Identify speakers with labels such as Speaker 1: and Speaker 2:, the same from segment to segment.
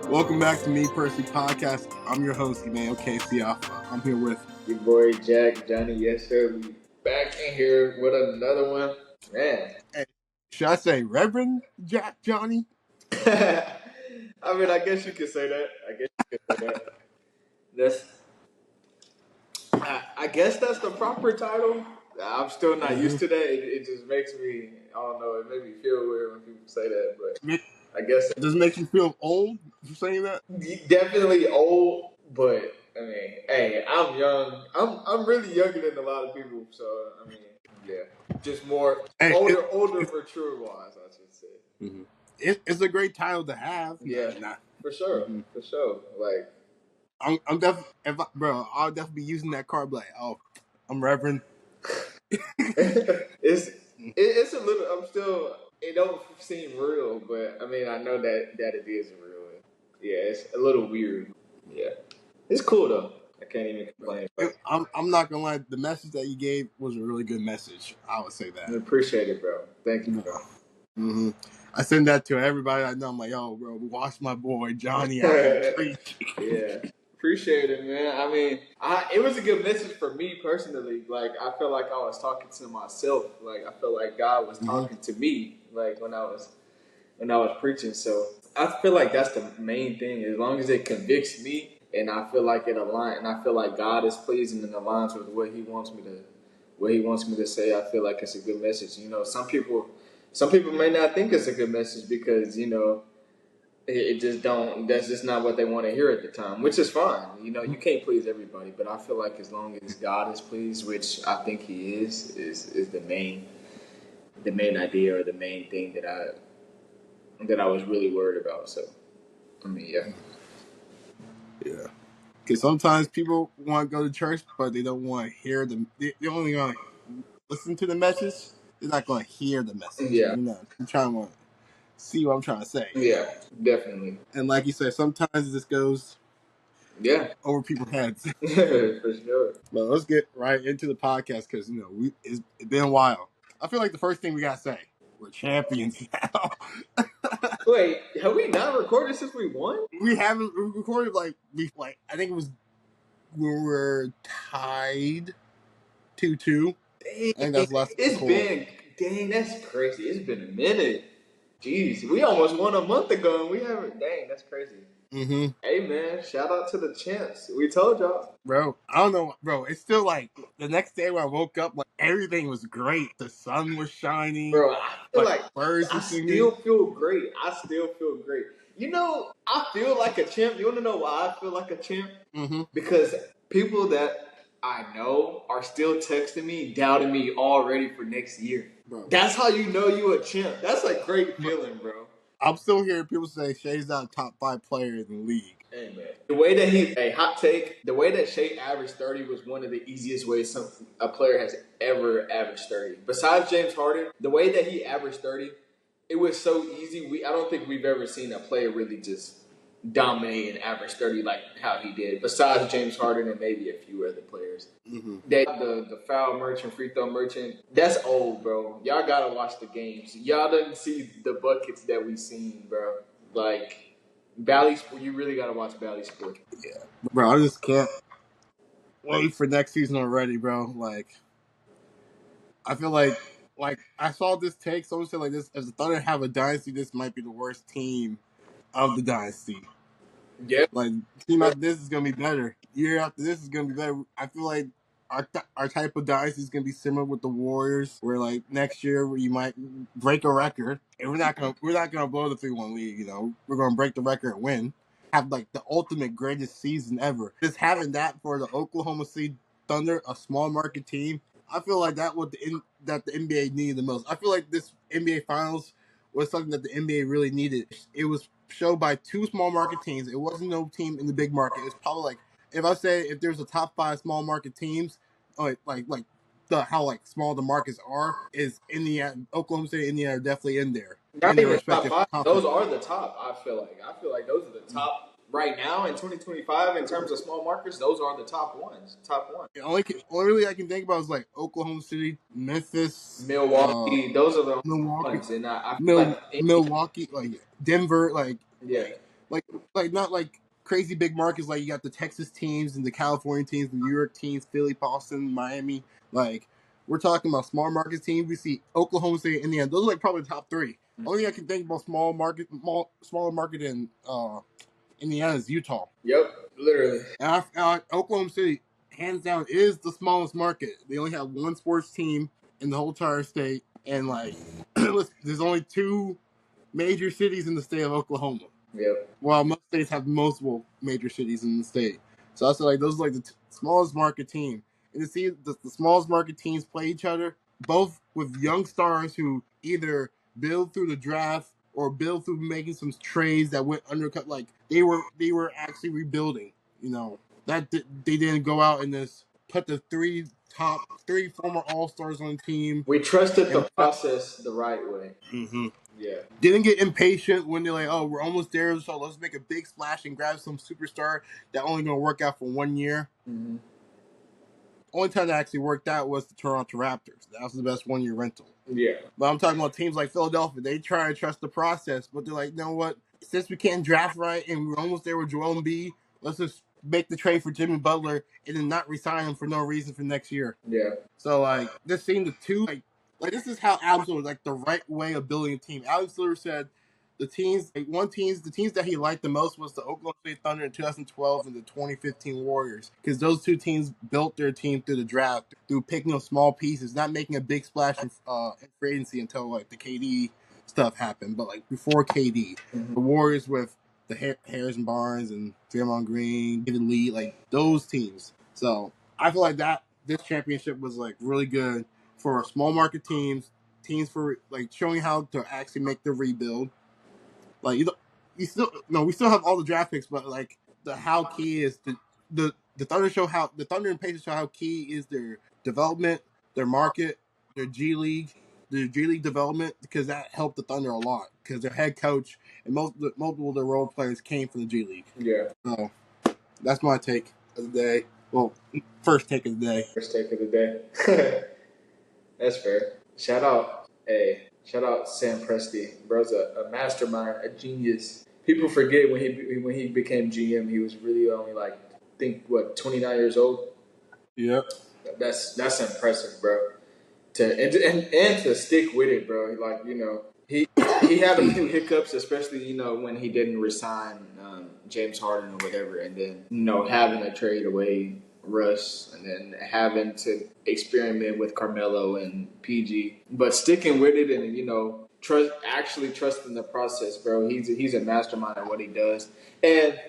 Speaker 1: Welcome back to Me Personally Podcast. I'm your host, Immanuel and I'm here with
Speaker 2: your boy Jack, Johnny. Yes, sir. We back in here with another one. Man.
Speaker 1: Hey, should I say Reverend Jack Johnny?
Speaker 2: I mean, I guess you could say that. I guess that's the proper title. I'm still not used to that. It just makes me, I don't know, it makes me feel weird when people say that, but I guess.
Speaker 1: Does it make you feel old for saying that?
Speaker 2: Definitely old, but I mean, hey, I'm young. I'm really younger than a lot of people, so I mean, yeah, just more older, mature wise, I should say.
Speaker 1: Mm-hmm. It's a great title to have.
Speaker 2: Yeah, for sure, for sure. Like,
Speaker 1: I'm definitely, I'll definitely be using that card. Like, oh, I'm Reverend.
Speaker 2: it's a little. I'm still. It don't seem real, but I mean, I know that it is real. Yeah, it's a little weird. Yeah, it's cool though. I can't even complain.
Speaker 1: I'm not gonna lie. The message that you gave was a really good message. I would say that.
Speaker 2: I appreciate it, bro. Thank you, bro.
Speaker 1: Mm-hmm. I send that to everybody I know. I'm like, yo, bro, watch my boy Johnny out here preach.
Speaker 2: Yeah, appreciate it, man. I mean, it was a good message for me personally. Like, I felt like I was talking to myself. Like, I felt like God was talking to me. Like when I was preaching. So I feel like that's the main thing. As long as it convicts me, and I feel like it aligns, and I feel like God is pleasing and aligns with what He wants me to say. I feel like it's a good message. You know, some people may not think it's a good message because, you know, it just don't. That's just not what they want to hear at the time, which is fine. You know, you can't please everybody, but I feel like as long as God is pleased, which I think He is the main idea or the main thing that I was really worried about. So, I mean, yeah.
Speaker 1: Because sometimes people want to go to church, but they don't want to hear the. They only want to listen to the message. They're not going to hear the message.
Speaker 2: Yeah.
Speaker 1: I'm trying to see what I'm trying to say.
Speaker 2: Yeah, definitely.
Speaker 1: And like you said, sometimes this goes over people's heads.
Speaker 2: For sure.
Speaker 1: But let's get right into the podcast because, you know, it's been a while. I feel like the first thing we got to say, we're champions now.
Speaker 2: Wait, have we not recorded since we won?
Speaker 1: We haven't recorded, I think it was, we were tied 2-2. I think that's last.
Speaker 2: Dang, that's crazy. It's been a minute. Jeez, we almost won a month ago and we haven't. Dang, that's crazy.
Speaker 1: Mm-hmm.
Speaker 2: Hey, man, shout out to the champs. We told y'all.
Speaker 1: Bro, I don't know, bro. It's still like the next day when I woke up, like everything was great. The sun was shining.
Speaker 2: Bro, I feel like
Speaker 1: birds
Speaker 2: I still feel great. You know, I feel like a champ. You want to know why I feel like a champ?
Speaker 1: Mm-hmm.
Speaker 2: Because people that I know are still texting me, doubting me already for next year. Bro. That's how you know you a champ. That's a great feeling, bro.
Speaker 1: I'm still hearing people say Shea's not a top 5 player in the league.
Speaker 2: Hey, man. The way that Shea averaged 30 was one of the easiest ways a player has ever averaged 30. Besides James Harden, the way that he averaged 30, it was so easy. I don't think we've ever seen a player really just dominate and average 30 like how he did, besides James Harden and maybe a few other players. Mm-hmm. The foul merchant, free throw merchant, that's old, bro. Y'all gotta watch the games. Y'all didn't see the buckets that we seen, bro. Like, you really gotta watch Bally Sports.
Speaker 1: Yeah. Bro, I just can't wait for next season already, bro. Like, I feel like I saw this take, someone said like this, as a Thunder have a dynasty, this might be the worst team of the dynasty.
Speaker 2: Yeah.
Speaker 1: Like, team after this is going to be better. Year after this is going to be better. I feel like our type of dynasty is going to be similar with the Warriors, where like next year you might break a record, and we're not gonna blow the 3-1 lead. You know, we're gonna break the record and win. Have like the ultimate greatest season ever. Just having that for the Oklahoma City Thunder, a small market team, I feel like that the NBA needed the most. I feel like this NBA Finals was something that the NBA really needed. It was showed by 2 small market teams. It wasn't no team in the big market. It's probably like, if there's a top 5 small market teams, how small the markets are, is Indiana, Oklahoma City, Indiana are definitely in there.
Speaker 2: Not even top 5. Those are the top. I feel like those are the top right now in 2025 in terms of small markets. Those are the top ones. Top one.
Speaker 1: The only really I can think about is like Oklahoma City, Memphis,
Speaker 2: Milwaukee. Those are the ones. And I feel
Speaker 1: Milwaukee, like Denver, like like not like crazy big markets. Like you got the Texas teams and the California teams, the New York teams, Philly, Boston, Miami. Like we're talking about small market teams. We see Oklahoma State, Indiana. Those are like probably the top three. Only thing I can think about smaller market in Indiana is Utah.
Speaker 2: Yep, literally.
Speaker 1: Oklahoma City, hands down, is the smallest market. They only have one sports team in the whole entire state, and like, there's only two major cities in the state of Oklahoma.
Speaker 2: Yep.
Speaker 1: While most states have multiple major cities in the state, so I feel like those are like the smallest market team. And to see the smallest market teams play each other, both with young stars who either build through the draft or build through making some trades that went undercut. Like they were actually rebuilding. You know that they didn't go out and just put the three former All Stars on the team.
Speaker 2: We trusted the process the right way.
Speaker 1: Mm-hmm.
Speaker 2: Yeah.
Speaker 1: Didn't get impatient when they're like, oh, we're almost there, so let's make a big splash and grab some superstar that only going to work out for 1 year.
Speaker 2: Mm-hmm.
Speaker 1: Only time that actually worked out was the Toronto Raptors. That was the best 1 year rental.
Speaker 2: Yeah.
Speaker 1: But I'm talking about teams like Philadelphia. They try to trust the process, but they're like, you know what? Since we can't draft right and we're almost there with Joel Embiid, let's just make the trade for Jimmy Butler and then not resign him for no reason for next year.
Speaker 2: Yeah.
Speaker 1: So like this seemed the two like this is how Adam Silver, like the right way of building a team. Adam Silver said the teams that he liked the most was the Oklahoma State Thunder in 2012 and the 2015 Warriors, because those two teams built their team through the draft, through picking up small pieces, not making a big splash in free agency until like the KD stuff happened. But like before KD, the Warriors with the Harrison Barnes and Draymond Green, David Lee, like those teams. So I feel like that this championship was like really good for small market teams for like showing how to actually make the rebuild. Like we still have all the draft picks, but like how key is the Thunder and Pacers show how key is their development, their market, their G League development, because that helped the Thunder a lot because their head coach and multiple of their role players came from the G League.
Speaker 2: Yeah.
Speaker 1: So that's my take of the day. Well, first take of the day.
Speaker 2: First take of the day. That's fair. Shout out Sam Presti. Bro's a mastermind, a genius. People forget when he became GM, he was really only like, I think 29 years old.
Speaker 1: Yep.
Speaker 2: That's impressive, bro. And to stick with it, bro. Like, you know, he had a few hiccups, especially, you know, when he didn't resign James Harden or whatever, and then, you know, having to trade away Russ and then having to experiment with Carmelo and PG, but sticking with it and, you know, trusting the process, bro. He's a mastermind at what he does. And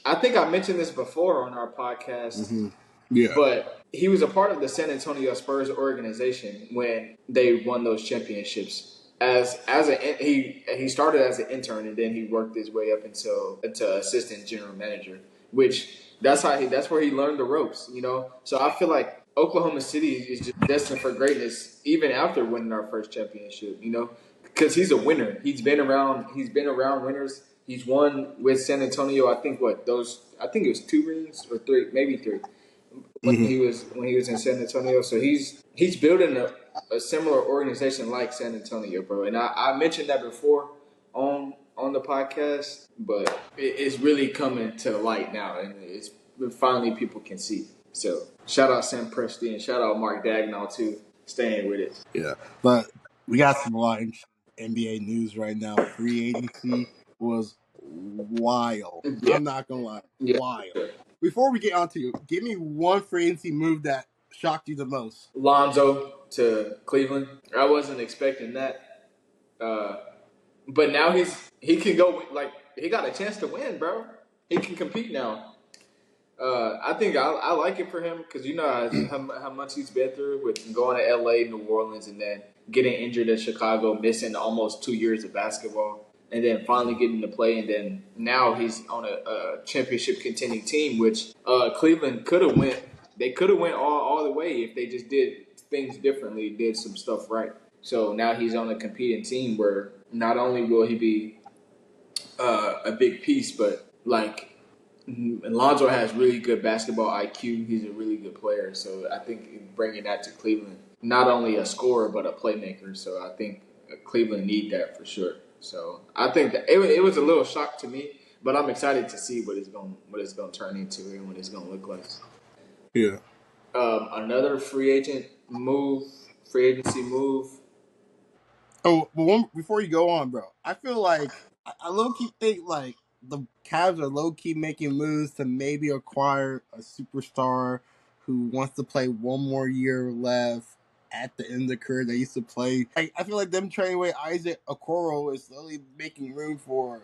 Speaker 2: I think I mentioned this before on our podcast.
Speaker 1: Mm-hmm. Yeah.
Speaker 2: But he was a part of the San Antonio Spurs organization when they won those championships. He started as an intern and then he worked his way up into assistant general manager, which that's where he learned the ropes, you know. So I feel like Oklahoma City is just destined for greatness even after winning our first championship, you know, because he's a winner. He's been around winners. He's won with San Antonio. I think it was 2 rings or 3, maybe 3. When he was in San Antonio. So he's building a similar organization like San Antonio, bro. And I mentioned that before on the podcast, but it's really coming to light now, and it's finally people can see. So shout out Sam Presti and shout out Mark Dagnall too, staying with it.
Speaker 1: Yeah, but we got some live NBA news right now. Free agency was wild. Yeah. I'm not gonna lie, wild. Before we get on to you, give me one free agency move that shocked you the most.
Speaker 2: Lonzo to Cleveland. I wasn't expecting that. But now he can go, like, he got a chance to win, bro. He can compete now. I think I like it for him because you know how much he's been through with going to LA, New Orleans, and then getting injured in Chicago, missing almost 2 years of basketball. And then finally getting to play, and then now he's on a championship contending team, which Cleveland could have went. They could have went all the way if they just did things differently, did some stuff right. So now he's on a competing team where not only will he be a big piece, but like Lonzo has really good basketball IQ. He's a really good player. So I think bringing that to Cleveland, not only a scorer but a playmaker. So I think Cleveland need that for sure. So I think that it was a little shock to me, But I'm excited to see what it's going to turn into and what it's going to look like.
Speaker 1: Yeah.
Speaker 2: Another free agency move.
Speaker 1: Oh, but one before you go on, bro, I feel like I low key think like the Cavs are low key making moves to maybe acquire a superstar who wants to play one more year left at the end of the career they used to play. I feel like them trading away Isaac Okoro is slowly making room for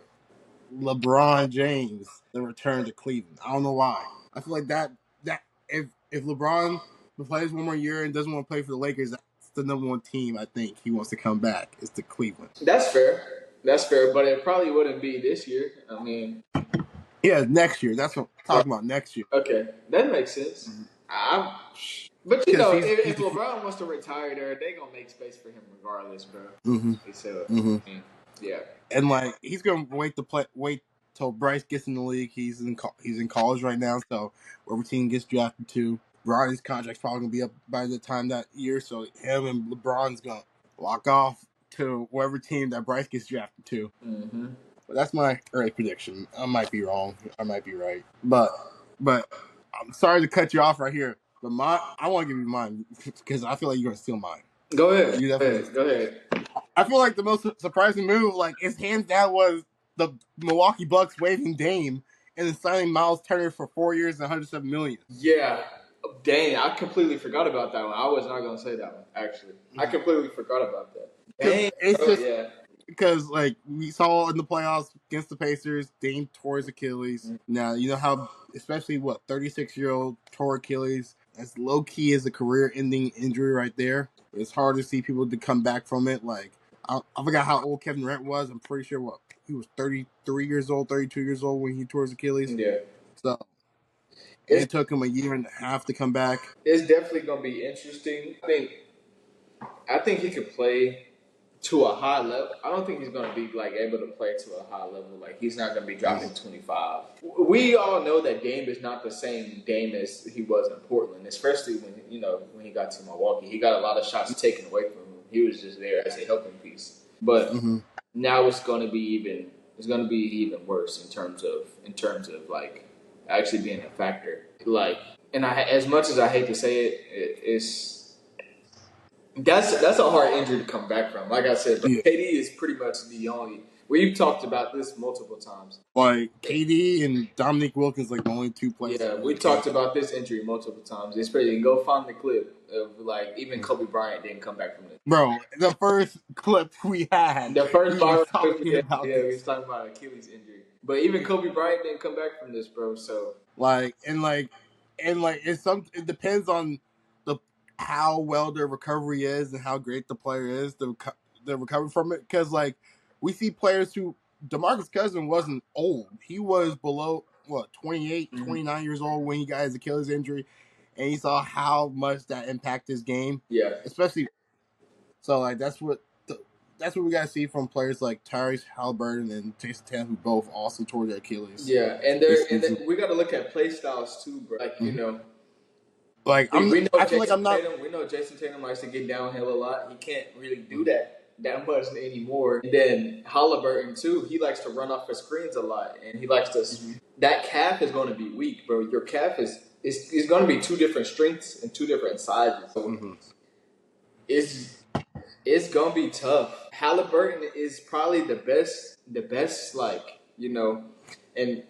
Speaker 1: LeBron James to return to Cleveland. I don't know why. I feel like that if LeBron plays one more year and doesn't want to play for the Lakers, that's the number one team I think he wants to come back is to Cleveland.
Speaker 2: That's fair, but it probably wouldn't be this year. I mean,
Speaker 1: yeah, next year. That's what I'm talking about. Next year.
Speaker 2: Okay, that makes sense. But if LeBron wants to retire there, they gonna make space for him regardless, bro. So, yeah.
Speaker 1: And like he's gonna wait till Bryce gets in the league. He's in college right now, so whatever team gets drafted to, Bronny's contract's probably gonna be up by the time that year. So him and LeBron's gonna lock off to whatever team that Bryce gets drafted to. But that's my early prediction. I might be wrong. I might be right. But I'm sorry to cut you off right here. But I want to give you mine because I feel like you're gonna steal mine.
Speaker 2: Go ahead. Go ahead.
Speaker 1: I feel like the most surprising move, like, is hands down was the Milwaukee Bucks waiving Dame and then signing Miles Turner for 4 years and $107 million.
Speaker 2: Yeah. Dang, I completely forgot about that one. I was not going to say that one, actually. I completely forgot about that. Dang.
Speaker 1: It's just because, like, we saw in the playoffs against the Pacers, Dame tore his Achilles. Now, you know how, especially, 36-year-old tore Achilles, as low-key as a career-ending injury right there. It's hard to see people to come back from it. Like, I forgot how old Kevin Durant was. I'm pretty sure he was 33 years old, 32 years old when he tore his Achilles.
Speaker 2: Yeah.
Speaker 1: So it took him a year and a half to come back.
Speaker 2: It's definitely going to be interesting. I think he could play to a high level. I don't think he's going to be able to play to a high level. Like, he's not going to be dropping 25. We all know that Dame is not the same Dame as he was in Portland, especially when he got to Milwaukee. He got a lot of shots taken away from him. He was just there as a helping piece. But now it's going to be even worse in terms of like actually being a factor. Like, and as much as I hate to say it, that's a hard injury to come back from. Like I said, but KD is pretty much the only. We've talked about this multiple times.
Speaker 1: Like, KD and Dominique Wilkins, like, the only two players.
Speaker 2: Yeah, we talked about this injury multiple times. Especially, go find the clip of, like, even Kobe Bryant didn't come back from it.
Speaker 1: Bro, the first clip we had.
Speaker 2: The first viral clip
Speaker 1: we
Speaker 2: was talking about Achilles injury. But even Kobe Bryant didn't come back from this, bro. So, it depends on how well their recovery is and how great the player is to recover from it. Because, like, we see players who DeMarcus Cousins wasn't old. He was below 28, 29 years old when he got his Achilles injury, and you saw how much that impacted his game. Yeah,
Speaker 1: especially. So, like, that's what we gotta see from players like Tyrese Halliburton and Jason Tatum, who both also tore their Achilles.
Speaker 2: Yeah, and we got to look at play styles too, bro. Like,
Speaker 1: like, we
Speaker 2: know Jason Tatum likes to get downhill a lot. He can't really do that much anymore. And then Halliburton too, he likes to run off his screens a lot, and he likes to. That calf is going to be weak, bro. Your calf is going to be two different strengths and two different sizes. So it's going to be tough. Halliburton is probably the best, and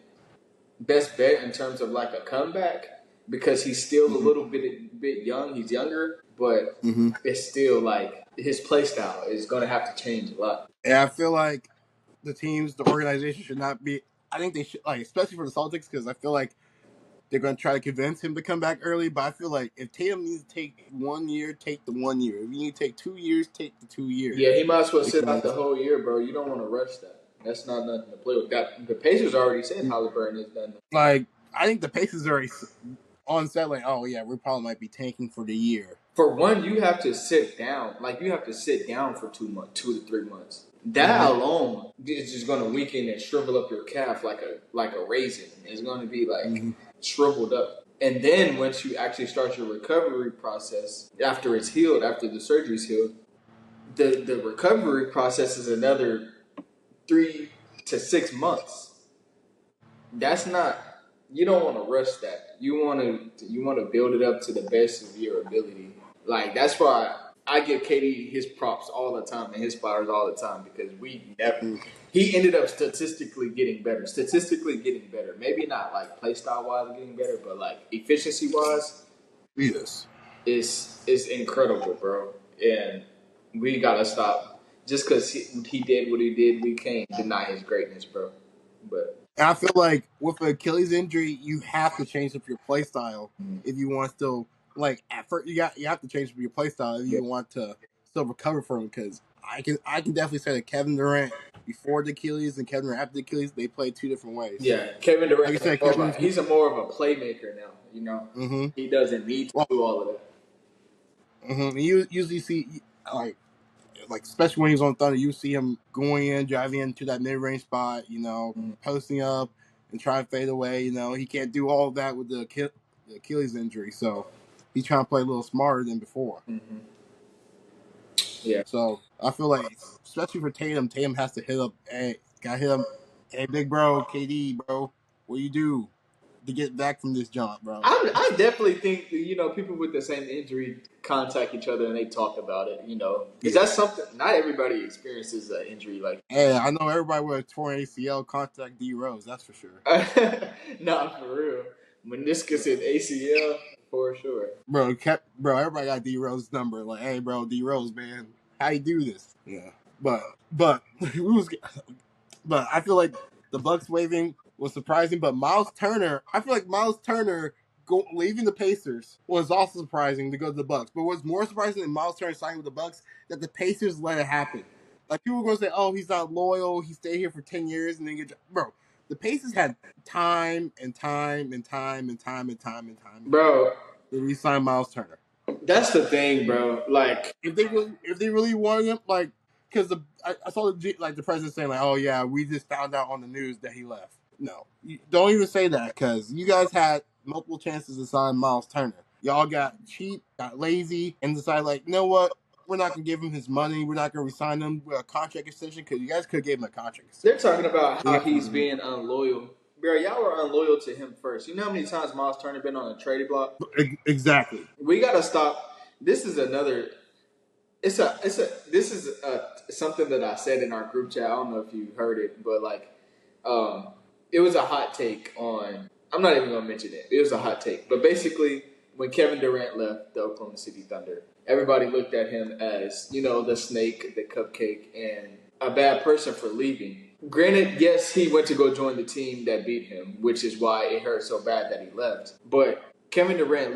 Speaker 2: best bet in terms of like a comeback because he's still a little bit young. He's younger, but it's still like his play style is going to have to change a lot.
Speaker 1: And I feel like the organization should not be. I think they should, like, especially for the Celtics, because I feel like they're going to try to convince him to come back early. But I feel like if Tatum needs to take 1 year, take the 1 year. If you need to take 2 years, take the 2 years.
Speaker 2: Yeah, he might as well sit out the whole year, bro. You don't want to rush that. That's not nothing to play with. The Pacers already said Halliburton is done.
Speaker 1: Like, I think the Pacers are already on set, like, oh, yeah, we probably might be tanking for the year.
Speaker 2: For one, you have to sit down. Like, you have to sit down for 2 to 3 months. That alone is just going to weaken and shrivel up your calf like a raisin. It's going to be like shriveled up. And then once you actually start your recovery process, after it's healed, after the surgery's healed, the recovery process is another 3 to 6 months. that's not. You don't want to rush that. You want to build it up to the best of your ability. Like that's why I give KD his props all the time and his flowers all the time because we never. He ended up statistically getting better. Statistically getting better. Maybe not like play style wise getting better, but like efficiency wise,
Speaker 1: Yes.
Speaker 2: is incredible, bro. And we gotta stop. Just because he did what he did, we can't deny his greatness, bro. But
Speaker 1: And I feel like with an Achilles injury, you have to change up your play style if you want to still like at first you have to change up your play style if
Speaker 2: yeah,
Speaker 1: you want to still recover from it. Because I can definitely say that Kevin Durant before the Achilles and Kevin Durant after the Achilles they played two different ways.
Speaker 2: yeah, Kevin
Speaker 1: Like
Speaker 2: Durant
Speaker 1: you
Speaker 2: is
Speaker 1: said, Kevin.
Speaker 2: he's a more of a playmaker now. You know,
Speaker 1: Mm-hmm.
Speaker 2: he doesn't need to
Speaker 1: Well,
Speaker 2: do all of that.
Speaker 1: mm-hmm. You usually see like especially when he was on Thunder, you see him going in, driving into that mid range spot, posting up and trying to fade away. He can't do all of that with the Achilles injury, so he's trying to play a little smarter than before.
Speaker 2: Mm-hmm. Yeah,
Speaker 1: So I feel like, especially for Tatum has to hit up, gotta hit him, hey, big bro, KD, bro, what you do to get back from this jump, bro?
Speaker 2: I definitely think people with the same injury contact each other and they talk about it. Because
Speaker 1: Yeah.
Speaker 2: that's something not everybody experiences an injury like.
Speaker 1: Hey, I know everybody with a torn ACL contact D Rose, that's for sure.
Speaker 2: Not for real. Meniscus and ACL for sure.
Speaker 1: Bro, everybody got D Rose's number. Like, hey, bro, D Rose, man, how you do this? Yeah, but we was, but I feel like the Bucks waving was surprising. But Miles Turner, I feel like Miles Turner leaving the Pacers was also surprising to go to the Bucks. But what's more surprising than Miles Turner signing with the Bucks that the Pacers let it happen. Like people were going to say, oh, he's not loyal. He stayed here for 10 years and then bro. The Pacers had time and time and time and time and time and time
Speaker 2: Bro,
Speaker 1: to re-sign Miles Turner.
Speaker 2: that's the thing, bro. Like,
Speaker 1: If they really wanted him, like, because I saw the president saying like, oh yeah, we just found out on the news that he left. No, don't even say that because you guys had multiple chances to sign Miles Turner. Y'all got cheap, got lazy, and decided like, you know what? We're not gonna give him his money. We're not gonna resign him with a contract extension because you guys could have gave him a contract
Speaker 2: they're
Speaker 1: extension.
Speaker 2: talking about how he's being unloyal. Bro, y'all were unloyal to him first. You know how many times Miles Turner been on a trading block?
Speaker 1: Exactly.
Speaker 2: We gotta stop. This is another. This is something that I said in our group chat. I don't know if you heard it, but like, it was a hot take on. I'm not even gonna mention it. It was a hot take, but basically, when Kevin Durant left the Oklahoma City Thunder, everybody looked at him as the snake, the cupcake, and a bad person for leaving. Granted, yes, he went to go join the team that beat him, which is why it hurt so bad that he left. But Kevin Durant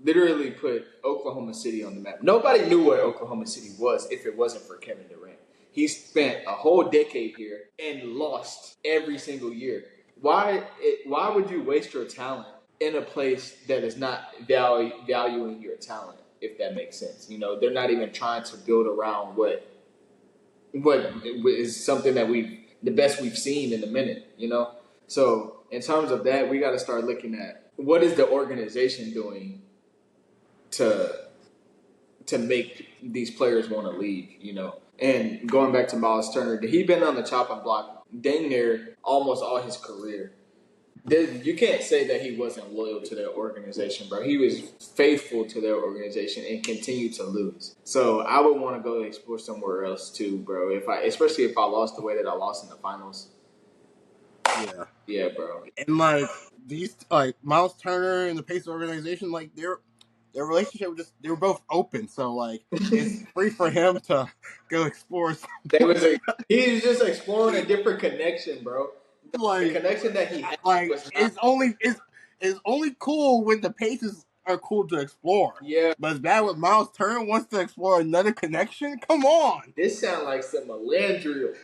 Speaker 2: literally put Oklahoma City on the map. Nobody knew what Oklahoma City was if it wasn't for Kevin Durant. He spent a whole decade here and lost every single year. Why would you waste your talent in a place that is not valuing your talent, if that makes sense? They're not even trying to build around what is something that the best we've seen in a minute. So in terms of that, we got to start looking at what is the organization doing to make these players want to leave. And going back to Miles Turner, he been on the chopping block dang near almost all his career. You can't say that he wasn't loyal to their organization, bro. He was faithful to their organization and continued to lose. So I would want to go explore somewhere else too, bro. Especially if I lost the way that I lost in the finals. Yeah, bro.
Speaker 1: And like these, like Miles Turner and the Pacers organization, like their relationship was they were both open, so like it's free for him to go explore something.
Speaker 2: He was just exploring a different connection, bro. The connection that he had was not.
Speaker 1: It's only cool when the Pacers are cool to explore.
Speaker 2: Yeah.
Speaker 1: But it's bad when Miles Turner wants to explore another connection. Come on.
Speaker 2: This sounds like some Melandriel.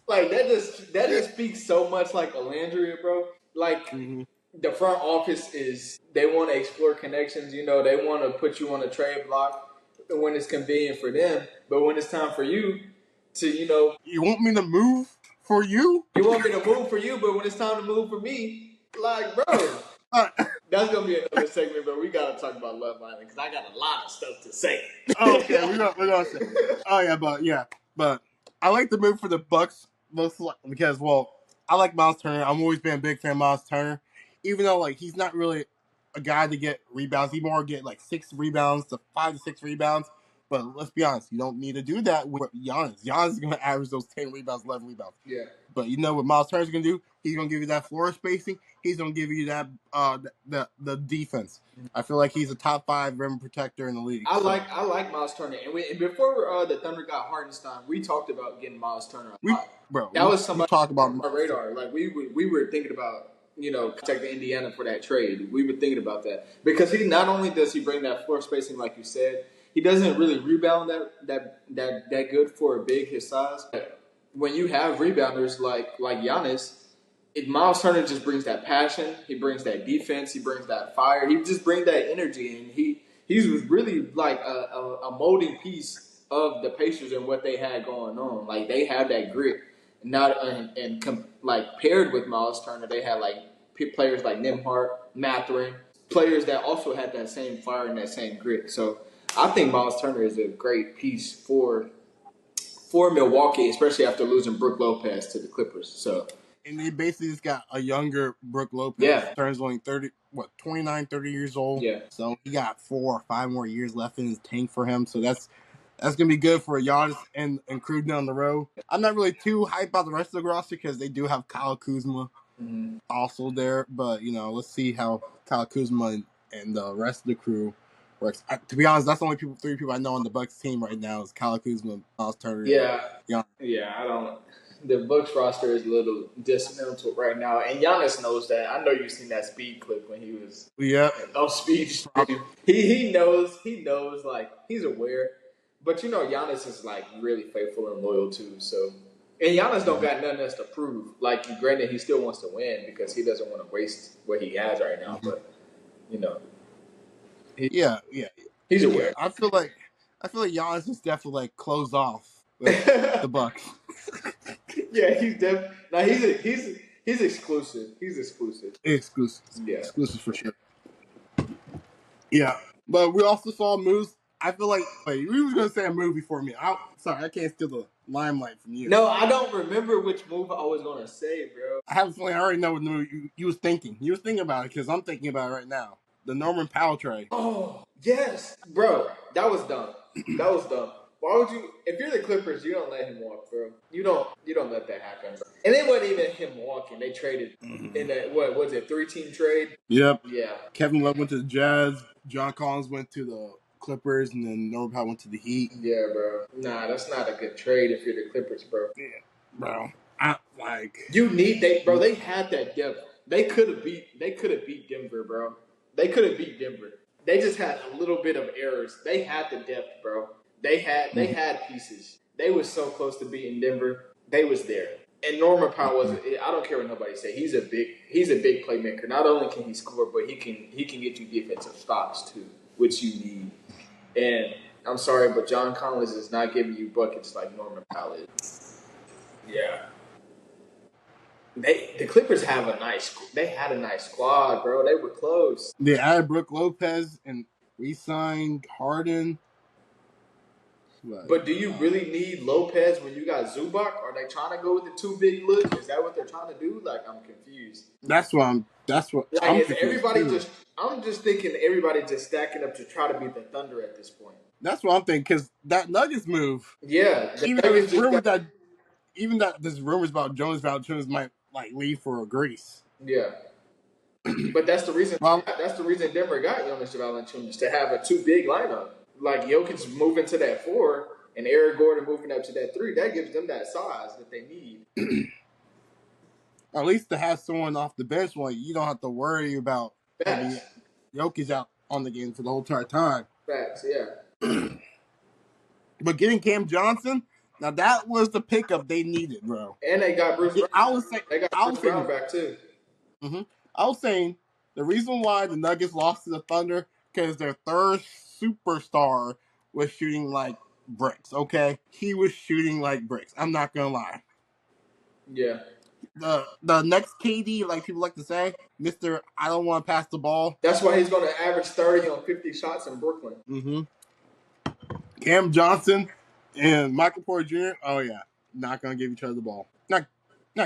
Speaker 2: Like that just speaks so much like Melandriel, bro. Like the front office they want to explore connections. They want to put you on a trade block when it's convenient for them, but when it's time for you to
Speaker 1: you want me to move for you?
Speaker 2: You want me to move for you, but when it's time to move for me, like, bro, that's gonna be another segment. But we gotta talk about Love Island because I got a lot of stuff to say.
Speaker 1: Okay, we're gonna say. Oh yeah, but I like the move for the Bucks because I like Miles Turner. I'm always been a big fan of Miles Turner, even though like he's not really a guy to get rebounds. He more get like 5 to 6 rebounds. But let's be honest, you don't need to do that with Giannis. Giannis is going to average those 10 rebounds, 11 rebounds.
Speaker 2: Yeah.
Speaker 1: But you know what Miles Turner's going to do? He's going to give you that floor spacing. He's going to give you that the defense. I feel like he's a top 5 rim protector in the league.
Speaker 2: I like Miles Turner. And before the Thunder got Hartenstein, we talked about getting Miles Turner a lot. That was somebody
Speaker 1: talk about
Speaker 2: on our radar. Like we were thinking about, contacting Indiana for that trade. We were thinking about that because he not only does he bring that floor spacing, like you said, he doesn't really rebound that good for a big his size. When you have rebounders like Giannis, Miles Turner just brings that passion. He brings that defense. He brings that fire. He just brings that energy, and he's really like a molding piece of the Pacers and what they had going on. Like they have that grit. Like paired with Miles Turner, they had like players like Nembhard, Mathurin, players that also had that same fire and that same grit. So I think Miles Turner is a great piece for Milwaukee, especially after losing Brook Lopez to the Clippers. So.
Speaker 1: And they basically just got a younger Brook Lopez.
Speaker 2: Yeah.
Speaker 1: Turns only 29, 30 years old.
Speaker 2: Yeah.
Speaker 1: So he got 4 or 5 more years left in his tank for him. So that's gonna be good for Giannis and crew down the road. I'm not really too hyped about the rest of the roster because they do have Kyle Kuzma also there. But let's see how Kyle Kuzma and the rest of the crew works. To be honest, that's the only 3 people I know on the Bucks team right now is Kyle Kuzma, Miles Turner.
Speaker 2: Yeah. I don't. The Bucks roster is a little dismantled right now, and Giannis knows that. I know you've seen that speed clip when he was on speed. He knows, like he's aware. But Giannis is like really faithful and loyal too. So, and Giannis don't got nothing else to prove. Like, granted, he still wants to win because he doesn't want to waste what he has right now. But he's aware.
Speaker 1: I feel like Giannis is definitely like closed off with the Bucks.
Speaker 2: Yeah, he's exclusive. He's exclusive.
Speaker 1: Yeah, exclusive for sure. Yeah, but we also saw moves. I feel like we were gonna say a move before me. Sorry, I can't steal the limelight from you.
Speaker 2: No, I don't remember which move I was gonna say, bro.
Speaker 1: I have a feeling I already know what move you was thinking. You was thinking about it because I'm thinking about it right now. The Norman Powell trade.
Speaker 2: Oh yes, bro, that was dumb. That was dumb. Why would you? If you're the Clippers, you don't let him walk, bro. You don't let that happen, bro. And it wasn't even him walking. They traded in that, what was it, 3-team trade?
Speaker 1: Yep.
Speaker 2: Yeah.
Speaker 1: Kevin Love went to the Jazz. John Collins went to the Clippers, and then Norman Powell went to the Heat.
Speaker 2: Yeah, bro. Nah, that's not a good trade if you're the Clippers, bro.
Speaker 1: Yeah, bro.
Speaker 2: They had that depth. They could have beat Denver, bro. They could have beat Denver. They just had a little bit of errors. They had the depth, bro. They had pieces. They was so close to beating Denver. They was there. And Norman Powell was. I don't care what nobody say. He's a big playmaker. Not only can he score, but he can get you defensive stops too, which you need. And I'm sorry, but John Collins is not giving you buckets like Norman Powell is. Yeah. The Clippers had a nice squad, bro. They were close.
Speaker 1: They added Brook Lopez and re-signed Harden.
Speaker 2: But do you really need Lopez when you got Zubac? Are they trying to go with the 2 big looks? Is that what they're trying to do? Like, I'm confused.
Speaker 1: I'm
Speaker 2: just thinking everybody just stacking up to try to beat the Thunder at this point.
Speaker 1: That's what I'm thinking because that Nuggets move.
Speaker 2: Yeah,
Speaker 1: Even that there's rumors about Jonas Valanciunas might like leave for Greece.
Speaker 2: Yeah. But that's the reason. That's the reason Denver got Jonas Valanciunas, to have a 2 big lineup. Like Jokic moving to that 4 and Eric Gordon moving up to that 3. That gives them that size that they need.
Speaker 1: At least to have someone off the bench, like you don't have to worry about having Jokic out on the game for the whole entire time.
Speaker 2: Facts, yeah.
Speaker 1: But getting Cam Johnson, now that was the pickup they needed, bro.
Speaker 2: And they got Bruce Brown. They got Bruce Brown back too.
Speaker 1: Mm-hmm. I was saying the reason why the Nuggets lost to the Thunder because their third superstar was shooting like bricks. Okay, he was shooting like bricks. I'm not gonna lie.
Speaker 2: Yeah.
Speaker 1: The next KD, like people like to say, Mr. I don't want to pass the ball.
Speaker 2: That's why he's going to average 30 on 50 shots in Brooklyn.
Speaker 1: Mm-hmm. Cam Johnson and Michael Porter Jr. Oh yeah, not gonna give each other the ball. not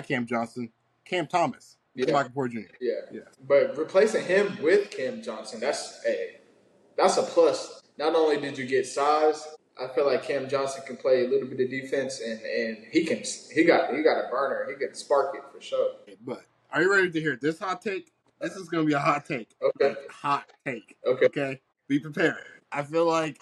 Speaker 1: Cam Johnson, Cam Thomas, and
Speaker 2: Yeah,
Speaker 1: Michael Porter Jr.
Speaker 2: yeah. But replacing him with Cam Johnson, that's a plus. Not only did you get size, I feel like Cam Johnson can play a little bit of defense, and he got a burner. He can spark it for sure.
Speaker 1: But are you ready to hear this hot take? This is gonna be a hot take,
Speaker 2: Okay.
Speaker 1: like hot take.
Speaker 2: Okay.
Speaker 1: Okay, be prepared. I feel like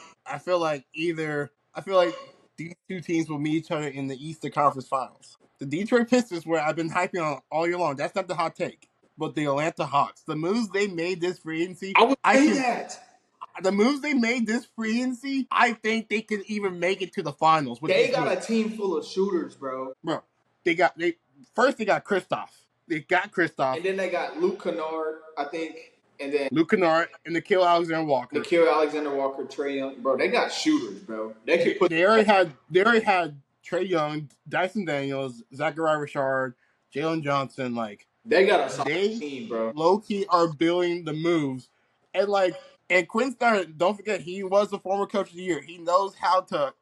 Speaker 1: these two teams will meet each other in the Eastern Conference Finals. The Detroit Pistons, where I've been hyping on all year long, that's not the hot take. But the Atlanta Hawks, the moves they made this free agency,
Speaker 2: I would say that.
Speaker 1: the moves they made this free agency, I think they can even make it to the finals with
Speaker 2: They
Speaker 1: these
Speaker 2: got
Speaker 1: moves.
Speaker 2: a team full of shooters, bro.
Speaker 1: Bro, they got Kristoff. They got Kristoff.
Speaker 2: And then they got Luke Kennard, I think. And then
Speaker 1: Luke Kennard and Nikhil Alexander-Walker.
Speaker 2: Nikhil Alexander-Walker, Trae Young. Bro, they got shooters, bro.
Speaker 1: They already had Trae Young, Dyson Daniels, Zachariah Richard, Jalen Johnson. Like
Speaker 2: they got a solid team, bro.
Speaker 1: Low key are building the moves, and Quinn Snyder. Don't forget, he was the former coach of the year. He knows how to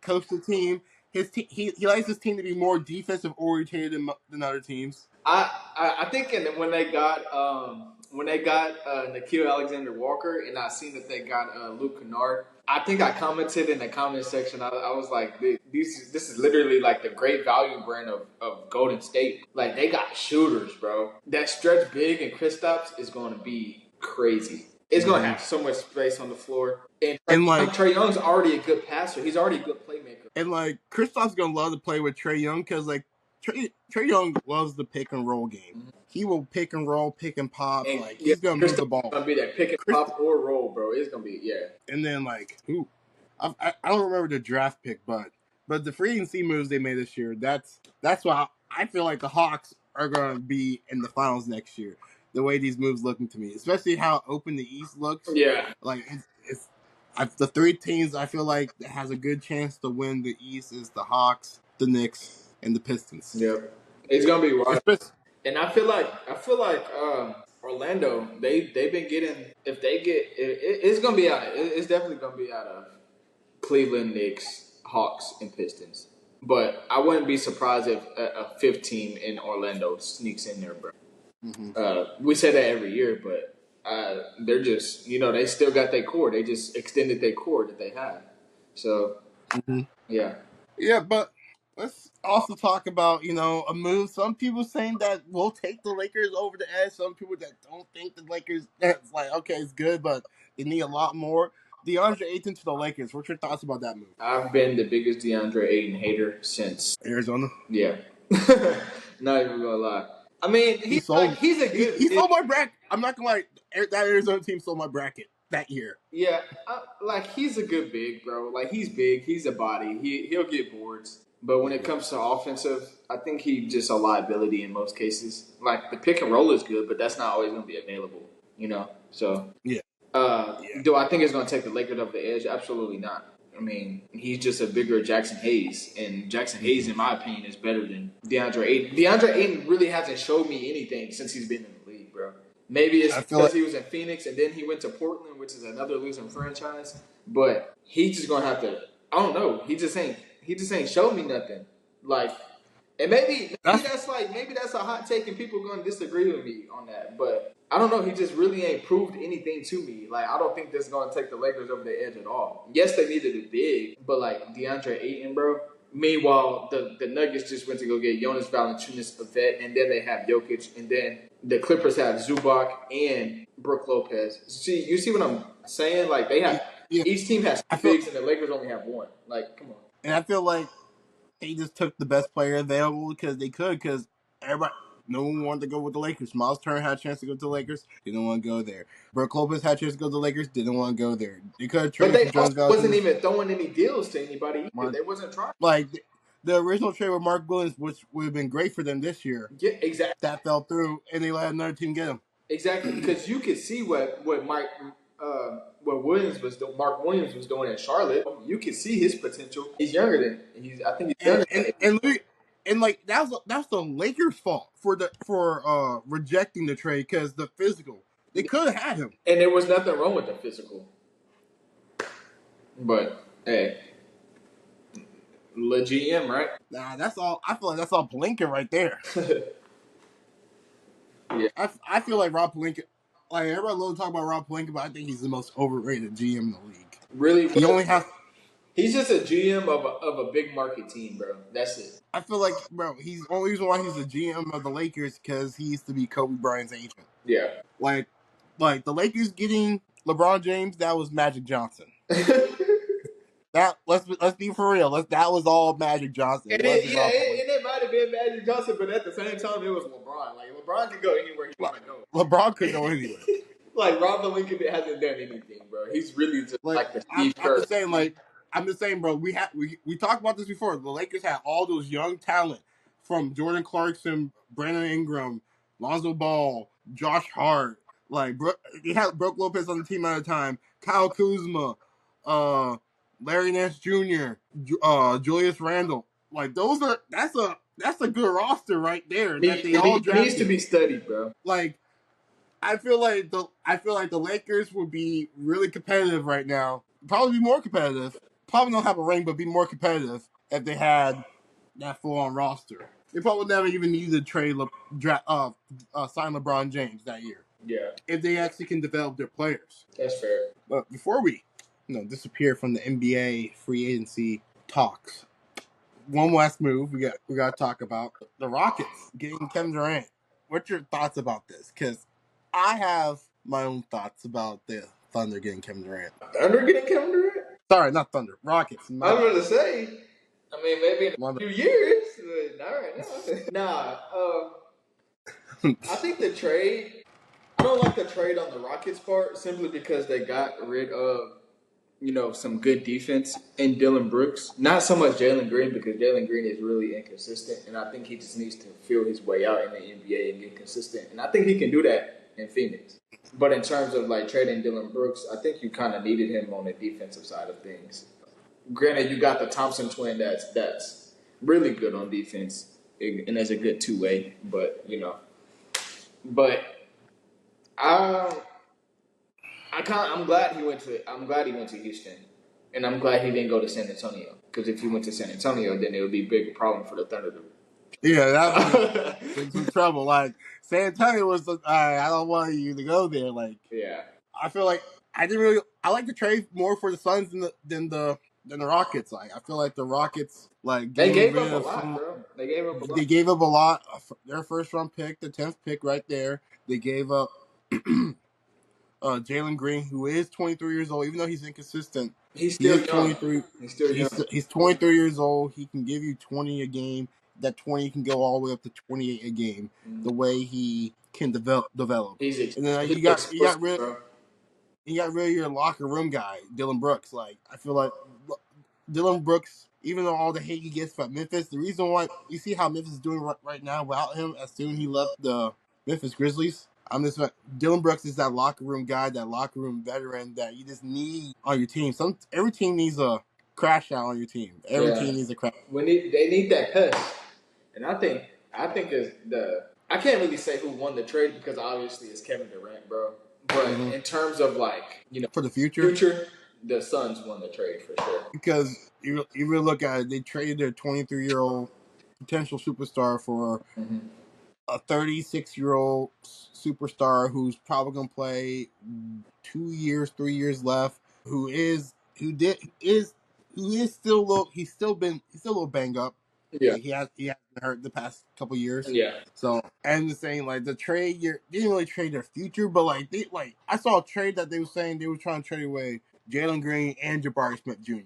Speaker 1: coach the team. He likes his team to be more defensive oriented than other teams.
Speaker 2: I think when they got Nikhil Alexander-Walker, and I seen that they got Luke Kennard, I think I commented in the comment section. I was like, this is literally like the great value brand of Golden State. Like, they got shooters, bro. That stretch big and Kristaps is going to be crazy. It's going to have so much space on the floor. And Trae Young's already a good passer. He's already a good playmaker.
Speaker 1: And like Kristaps going to love to play with Trae Young because like Trae Young loves the pick and roll game. Mm-hmm. He will pick and roll, pick and pop. And, like he's gonna move the ball.
Speaker 2: It's gonna be that pick and pop or roll, bro. It's gonna be
Speaker 1: And then like I don't remember the draft pick, but the free agency moves they made this year. That's why I feel like the Hawks are gonna be in the finals next year. The way these moves looking to me, especially how open the East looks.
Speaker 2: Yeah,
Speaker 1: like the three teams I feel like that has a good chance to win the East is the Hawks, the Knicks, and the Pistons.
Speaker 2: Yep, it's gonna be wild. And I feel like Orlando, they've been getting, if they get it's gonna be it's definitely gonna be out of Cleveland, Knicks, Hawks, and Pistons. But I wouldn't be surprised if a fifth team in Orlando sneaks in there, bro. Mm-hmm. We say that every year, but they're just, they still got their core. They just extended their core that they had. So
Speaker 1: yeah, but let's also talk about, a move. Some people saying that we'll take the Lakers over the edge. Some people that don't think the Lakers, that's like, okay, it's good, but they need a lot more. DeAndre Ayton to the Lakers. What's your thoughts about that move?
Speaker 2: I've been the biggest DeAndre Ayton hater since
Speaker 1: Arizona.
Speaker 2: Yeah. Not even gonna lie. I mean, he's a good.
Speaker 1: He stole my bracket. I'm not gonna lie. That Arizona team stole my bracket that year.
Speaker 2: Yeah, he's a good big, bro. Like, he's big. He's a body. He'll get boards. But when it comes to offensive, I think he's just a liability in most cases. Like, the pick and roll is good, but that's not always going to be available, So,
Speaker 1: yeah.
Speaker 2: Do I think it's going to take the Lakers off the edge? Absolutely not. I mean, he's just a bigger Jackson Hayes. And Jackson Hayes, in my opinion, is better than DeAndre Ayton. DeAndre Ayton really hasn't showed me anything since he's been in the league, bro. Maybe it's because he was in Phoenix and then he went to Portland, which is another losing franchise. But he's just going to have to – I don't know. He just ain't showed me nothing. Like, and maybe that's a hot take and people are going to disagree with me on that. But I don't know. He just really ain't proved anything to me. Like, I don't think this is going to take the Lakers over the edge at all. Yes, they needed it big, but like DeAndre Ayton, bro. Meanwhile, the Nuggets just went to go get Jonas Valanciunas, a vet, and then they have Jokic, and then the Clippers have Zubac and Brook Lopez. You see what I'm saying? Like, they have each team has two bigs, and the Lakers only have one. Like, come on.
Speaker 1: And I feel like they just took the best player available because they could, because no one wanted to go with the Lakers. Miles Turner had a chance to go to the Lakers, didn't want to go there. Brook Lopez had a chance to go to the Lakers, didn't want to go there. They could have traded
Speaker 2: But they wasn't even throwing any deals to anybody either. They wasn't trying.
Speaker 1: Like, the original trade with Mark Williams, which would have been great for them this year.
Speaker 2: Yeah, exactly.
Speaker 1: That fell through, and they let another team get him.
Speaker 2: Exactly, because you could see what Mark Williams was doing in Charlotte. You can see his potential. He's younger than I think he's younger.
Speaker 1: And like that's the Lakers' fault for rejecting the trade because the physical. They could have had him,
Speaker 2: and there was nothing wrong with the physical. But hey, Le GM, right?
Speaker 1: Nah, that's all. I feel like that's all Pelinka right there.
Speaker 2: Yeah.
Speaker 1: I feel like Rob Pelinka. Like everybody loves to talk about Rob Pelinka, but I think he's the most overrated GM in the league.
Speaker 2: Really,
Speaker 1: He only has.
Speaker 2: he's just a GM of a big market team, bro. That's it.
Speaker 1: I feel like, bro, he's the only reason why he's the GM of the Lakers because he used to be Kobe Bryant's agent.
Speaker 2: Yeah.
Speaker 1: Like the Lakers getting LeBron James, that was Magic Johnson. That let's be for real. That was all Magic Johnson.
Speaker 2: And it might have been Magic Johnson, but at the same time, it was LeBron. Like LeBron could go anywhere he want to go.
Speaker 1: LeBron could go anywhere.
Speaker 2: Like Rob Pelinka hasn't done anything, bro. He's really just like the Steve Kerr.
Speaker 1: I'm just saying, bro. We talked about this before. The Lakers had all those young talent from Jordan Clarkson, Brandon Ingram, Lonzo Ball, Josh Hart. Like they had Brook Lopez on the team at the time. Kyle Kuzma, Larry Nance Jr., Julius Randle. Like that's a good roster right there. That they all drafted.
Speaker 2: Needs to be studied, bro.
Speaker 1: Like I feel like the Lakers would be really competitive right now. Probably be more competitive. Probably don't have a ring, but be more competitive if they had that full-on roster. They probably never even needed to trade sign LeBron James that year.
Speaker 2: Yeah.
Speaker 1: If they actually can develop their players.
Speaker 2: That's fair.
Speaker 1: But before we disappear from the NBA free agency talks, one last move we got to talk about the Rockets getting Kevin Durant. What's your thoughts about this? Because I have my own thoughts about the Thunder getting Kevin Durant.
Speaker 2: Thunder getting Kevin Durant?
Speaker 1: Sorry, not Thunder. Rockets.
Speaker 2: I was going to say, I mean, maybe in a few years, but not right now. I think the trade, I don't like the trade on the Rockets part simply because they got rid of, some good defense in Dylan Brooks. Not so much Jalen Green because Jalen Green is really inconsistent, and I think he just needs to feel his way out in the NBA and get consistent. And I think he can do that in Phoenix. But in terms of like trading Dylan Brooks, I think you kind of needed him on the defensive side of things. Granted, you got the Thompson twin that's really good on defense and as a good two-way, I'm glad he went to Houston, and I'm glad he didn't go to San Antonio. Because if he went to San Antonio, then it would be a big problem for the Thunder.
Speaker 1: Yeah, that was some trouble. Like San Antonio was, I don't want you to go there. Like,
Speaker 2: yeah,
Speaker 1: I feel like I like the trade more for the Suns than the Rockets. Like, I feel like the Rockets
Speaker 2: they gave up a lot, bro.
Speaker 1: They gave up a lot. Their first round pick, the 10th pick, right there. They gave up Jalen Green, who is 23 years old, even though he's inconsistent.
Speaker 2: He's still
Speaker 1: 23. He's still young. He's 23 years old. He can give you 20 a game. That 20 can go all the way up to 28 a game. Mm-hmm. The way he can develop. And then you got rid of your locker room guy, Dylan Brooks. Like, I feel like Dylan Brooks, even though all the hate he gets from Memphis, the reason why you see how Memphis is doing right now without him, as soon as he left the Memphis Grizzlies. Dylan Brooks is that locker room guy, that locker room veteran that you just need on your team. Every team needs a crash out on your team. Every team needs a crash.
Speaker 2: They need that pest, and I think is I can't really say who won the trade because obviously it's Kevin Durant, bro. But in terms of
Speaker 1: for the future,
Speaker 2: the Suns won the trade for sure.
Speaker 1: Because you really look at it, they traded their 23-year-old potential superstar for a 36-year-old superstar who's probably gonna play 3 years left. He's still a little banged up.
Speaker 2: Yeah,
Speaker 1: he has been hurt the past couple years.
Speaker 2: Yeah.
Speaker 1: So and the saying the trade they didn't really trade their future, but I saw a trade that they were saying they were trying to trade away Jalen Green and Jabari Smith Jr.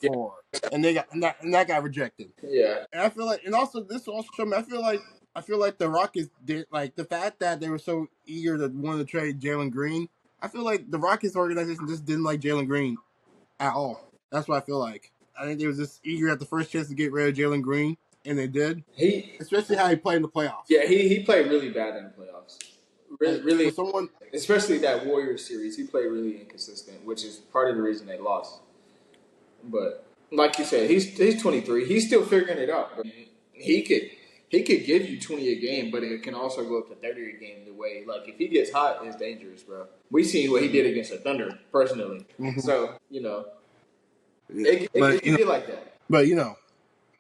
Speaker 1: for, and that got rejected.
Speaker 2: Yeah,
Speaker 1: and I feel like, and also this also showed me. I feel like the Rockets did the fact that they were so eager to want to trade Jalen Green. I feel like the Rockets organization just didn't like Jalen Green at all. That's what I feel like. I think they was just eager at the first chance to get rid of Jalen Green, and they did. Especially how he played in the playoffs.
Speaker 2: Yeah, he played really bad in the playoffs. Really, especially that Warriors series, he played really inconsistent, which is part of the reason they lost. But like you said, he's 23. He's still figuring it out. But he could give you 20 a game, but it can also go up to 30 a game. The way if he gets hot, it's dangerous, bro. We seen what he did against the Thunder personally. Mm-hmm. So it can be like that.
Speaker 1: But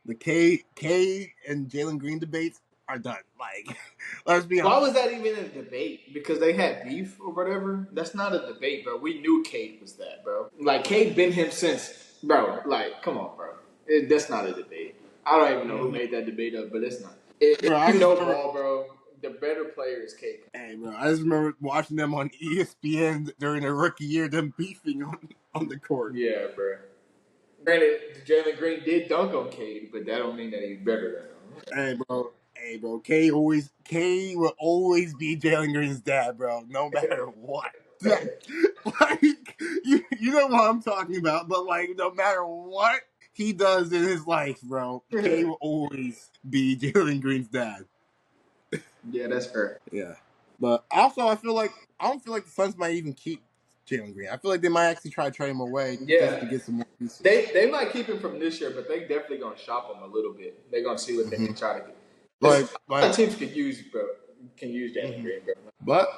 Speaker 1: the K and Jalen Green debates are done. Like, let's be honest.
Speaker 2: Why was that even a debate? Because they had beef or whatever? That's not a debate, bro. We knew Cade was that, bro. Like, Cade been him since, bro. Like, come on, bro. That's not a debate. I don't even know who made that debate up, but it's not.
Speaker 1: Bro,
Speaker 2: You know ball, bro. The better player is Cade.
Speaker 1: Hey, bro, I just remember watching them on ESPN during their rookie year, them beefing on the court.
Speaker 2: Yeah, bro. Granted, Jalen Green did dunk on Cade, but that don't mean that he's better than him.
Speaker 1: Hey, bro, K will always be Jalen Green's dad, bro, no matter what. Like, you know what I'm talking about, but like, no matter what he does in his life, bro, K will always be Jalen Green's dad.
Speaker 2: Yeah, that's fair.
Speaker 1: Yeah, but also I don't feel like the Suns might even keep Jalen Green. I feel like they might actually try to trade him away just to get some more pieces.
Speaker 2: They might keep him from this year, but they definitely gonna shop him a little bit. They're gonna see what they can try to get. Like teams can use Jalen Green, bro.
Speaker 1: But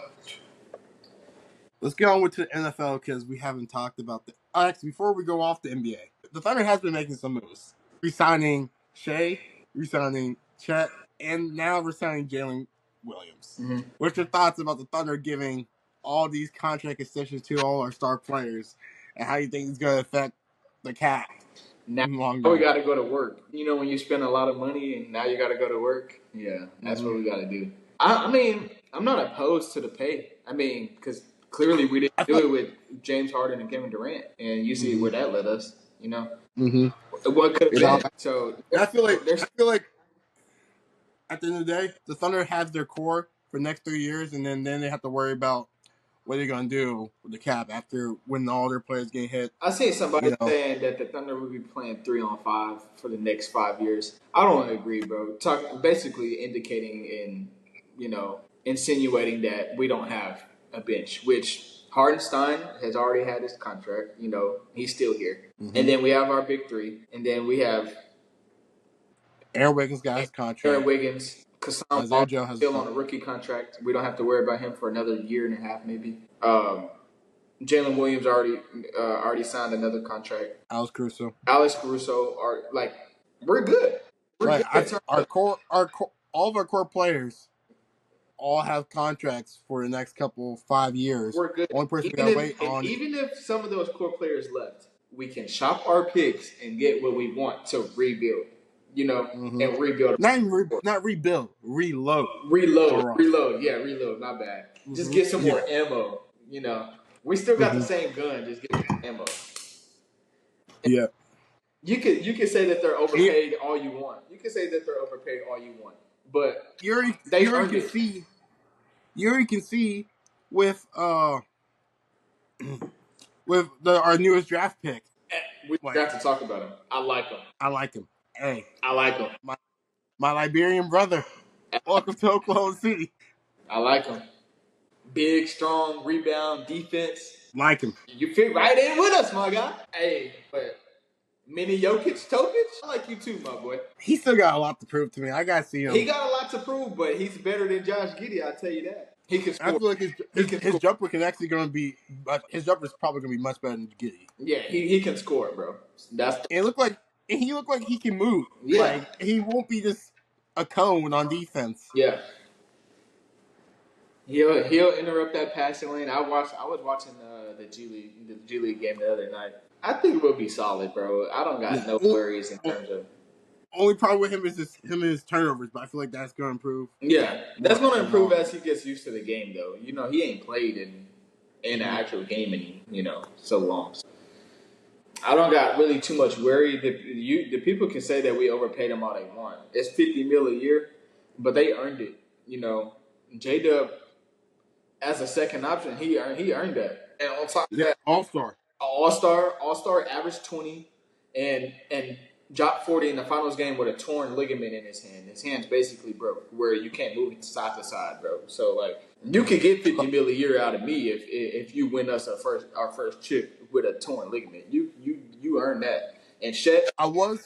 Speaker 1: let's get on with the NFL because we haven't talked about the. Actually, before we go off the NBA, the Thunder has been making some moves, re-signing Shea, re-signing Chet, and now re-signing Jalen Williams. What's your thoughts about the Thunder giving all these contract extensions to all our star players, and how you think it's going to affect the cap?
Speaker 2: Now we got to go to work. You know, when you spend a lot of money and now you got to go to work. Yeah, that's what we got to do. I mean, I'm not opposed to the pay. I mean, because clearly we didn't do it with James Harden and Kevin Durant, and you see where that led us. You know, what could have been. So
Speaker 1: I feel like at the end of the day, the Thunder has their core for the next 3 years, and then they have to worry about what they're going to do with the cap after when all their players get hit.
Speaker 2: I see somebody saying that the Thunder will be playing 3-on-5 for the next 5 years. I don't agree, bro. Basically indicating insinuating that we don't have a bench, which Hardenstein has already had his contract. You know, he's still here. And then we have our big three. And then we have
Speaker 1: Aaron Wiggins got his contract.
Speaker 2: Aaron Wiggins. Kasam still on a rookie contract. We don't have to worry about him for another year and a half, maybe. Jalen Williams already signed another contract.
Speaker 1: Alex Caruso
Speaker 2: are like, we're good. We're good.
Speaker 1: All of our core players all have contracts for the next 5 years.
Speaker 2: We're good.
Speaker 1: Only person we gotta wait on.
Speaker 2: Even if some of those core players left, we can shop our picks and get what we want to rebuild. You know, and rebuild.
Speaker 1: Not rebuild, reload.
Speaker 2: Yeah, reload. Not bad. Just get some more ammo. You know, we still got the same gun. Just get some ammo.
Speaker 1: Yeah.
Speaker 2: You could say that they're overpaid all you want. But
Speaker 1: you already can see with our newest draft pick.
Speaker 2: We got to talk about him. I like him.
Speaker 1: Hey,
Speaker 2: I like him.
Speaker 1: My Liberian brother. Welcome to Oklahoma City.
Speaker 2: I like him. Big, strong, rebound, defense.
Speaker 1: Like him.
Speaker 2: You fit right in with us, my guy. Hey, but mini Jokic, I like you too, my boy.
Speaker 1: He still got a lot to prove to me. I gotta see him.
Speaker 2: He got a lot to prove, but he's better than Josh Giddey. I'll tell you that. He can score.
Speaker 1: I feel like his jumper can actually his jumper is probably gonna be much better than Giddey.
Speaker 2: Yeah, he can score, bro.
Speaker 1: He looked like he can move.
Speaker 2: Yeah.
Speaker 1: Like, he won't be just a cone on defense.
Speaker 2: Yeah. He'll interrupt that passing lane. I was watching the G League game the other night. I think it will be solid, bro. I don't got no worries in terms of.
Speaker 1: Only problem with him is his turnovers, but I feel like that's going to improve.
Speaker 2: Yeah, that's going to improve as he gets used to the game, though. You know, he ain't played in an actual game in so long. So I don't got really too much worry. The people can say that we overpaid him all they want. It's $50 million a year, but they earned it. You know, J-Dub as a second option, he earned that. And on top of that, All-Star averaged 20 and dropped 40 in the finals game with a torn ligament in his hand. His hand's basically broke, where you can't move it side to side, bro. So, like, you could get $50 million a year out of me if you win us our first chip with a torn ligament. You earned that. And Shet would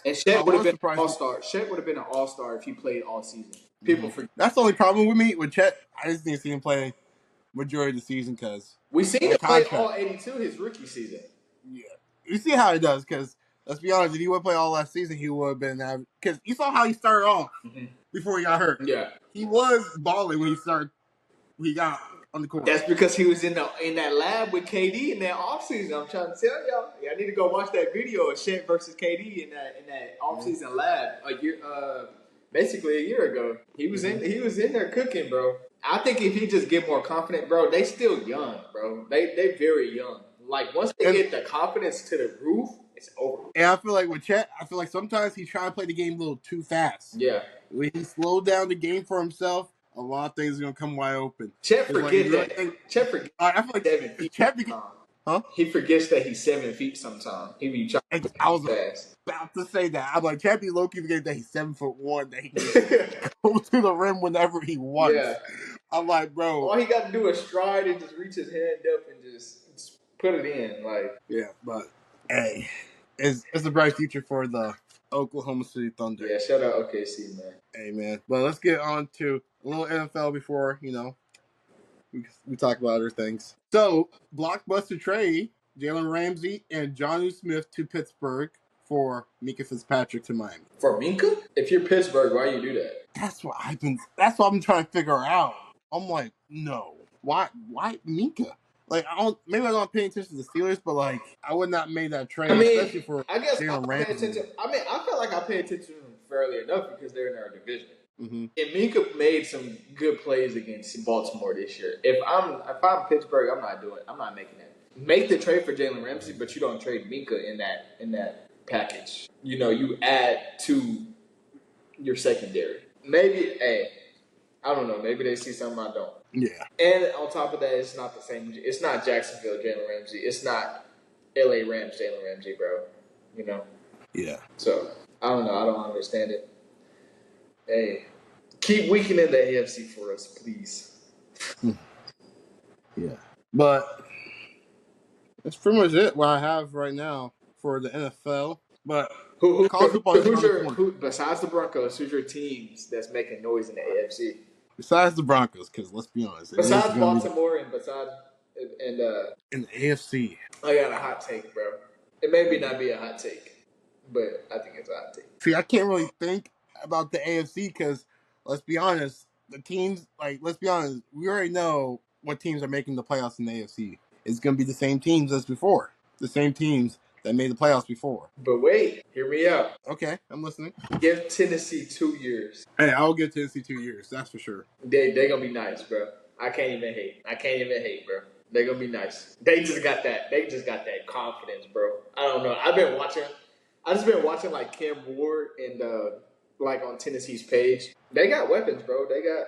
Speaker 2: have been an all-star. Shet would have been an all-star if he played all season. People forget.
Speaker 1: That's the only problem with me with Chet. I just didn't see him play majority of the season because
Speaker 2: we seen him play all 82 his rookie season.
Speaker 1: Yeah, you see how he does because let's be honest. If he would play all last season, he would have been because you saw how he started off before he got hurt.
Speaker 2: Yeah,
Speaker 1: he was balling when he started. He got on the court.
Speaker 2: that's because he was in that lab with KD in that offseason. I'm trying to tell y'all. I need to go watch that video of Shaq versus KD in that offseason lab basically a year ago. He was in there cooking, bro. I think if he just get more confident, bro, they still young, bro. They very young. Like once they get the confidence to the roof, it's over.
Speaker 1: And I feel like with Chet, sometimes he's trying to play the game a little too fast.
Speaker 2: Yeah.
Speaker 1: When he slowed down the game for himself, a lot of things are gonna come wide open.
Speaker 2: Chet forget that. Chet forget.
Speaker 1: I feel like
Speaker 2: 7 feet.
Speaker 1: Chet
Speaker 2: He forgets that he's 7 feet sometimes. He be trying to
Speaker 1: I was
Speaker 2: fast.
Speaker 1: about to say that. I'm like, Chet be low-key forgetting that he's 7'1", that he can go to the rim whenever he wants.
Speaker 2: Yeah.
Speaker 1: I'm like, bro.
Speaker 2: All he got to do is stride and just reach his hand up and just put it in. Like,
Speaker 1: yeah, but hey, it's a bright future for the Oklahoma City Thunder.
Speaker 2: Yeah, shout out OKC, man.
Speaker 1: Hey, man. But let's get on to a little NFL before, we talk about other things. So, blockbuster trade, Jalen Ramsey and Jonnu Smith to Pittsburgh for Minka Fitzpatrick to Miami.
Speaker 2: For Minka? If you're Pittsburgh, why you do that?
Speaker 1: That's what I'm trying to figure out. I'm like, no. Why Minka? Like, maybe I'm not paying attention to the Steelers, but like, I would not make that trade, especially for Jalen Ramsey.
Speaker 2: I feel like I pay attention to them fairly enough because they're in our division.
Speaker 1: Mm-hmm.
Speaker 2: And Minka made some good plays against Baltimore this year. If I'm Pittsburgh, I'm not making that. Make the trade for Jalen Ramsey, but you don't trade Minka in that package. You add to your secondary. Maybe, I don't know. Maybe they see something I don't.
Speaker 1: Yeah.
Speaker 2: And on top of that, it's not the same. It's not Jacksonville Jalen Ramsey. It's not LA Rams Jalen Ramsey, bro.
Speaker 1: Yeah.
Speaker 2: So I don't know. I don't understand it. Hey, keep weakening the AFC for us, please.
Speaker 1: Yeah. But that's pretty much it. What I have right now for the NFL. But college football is
Speaker 2: besides the Broncos, who's your teams that's making noise in the AFC?
Speaker 1: Besides the Broncos, because let's be honest.
Speaker 2: Besides Baltimore and in
Speaker 1: the AFC.
Speaker 2: I got a hot take, bro. It may not be a hot take, but I think it's a hot take.
Speaker 1: See, I can't really think about the AFC because, let's be honest, the teams, we already know what teams are making the playoffs in the AFC. It's going to be the same teams as before. The same teams that made the playoffs before.
Speaker 2: But wait, hear me out.
Speaker 1: Okay, I'm listening.
Speaker 2: Give Tennessee 2 years.
Speaker 1: Hey, I'll give Tennessee 2 years. That's for sure.
Speaker 2: They gonna be nice, bro. I can't even hate, bro. They gonna be nice. They just got that confidence, bro. I don't know. I just been watching like Cam Ward and like on Tennessee's page. They got weapons, bro. They got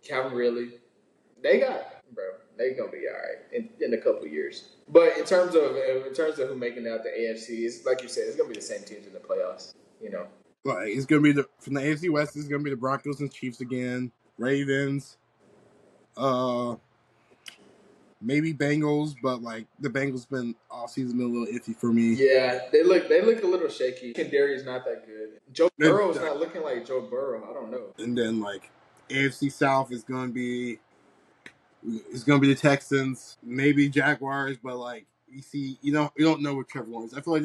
Speaker 2: Calvin Ridley. They gonna be all right in a couple of years. But in terms of who making out the AFC, it's like you said, it's gonna be the same teams in the playoffs.
Speaker 1: Like it's gonna be from the AFC West. It's gonna be the Broncos and Chiefs again. Ravens, maybe Bengals, but like the Bengals been off season been a little iffy for me.
Speaker 2: Yeah, they look a little shaky. Kendary's not that good. Joe Burrow's not looking like Joe Burrow. I don't know.
Speaker 1: And then like AFC South is gonna be. It's gonna be the Texans, maybe Jaguars, but like you don't know with Trevor Lawrence. I feel like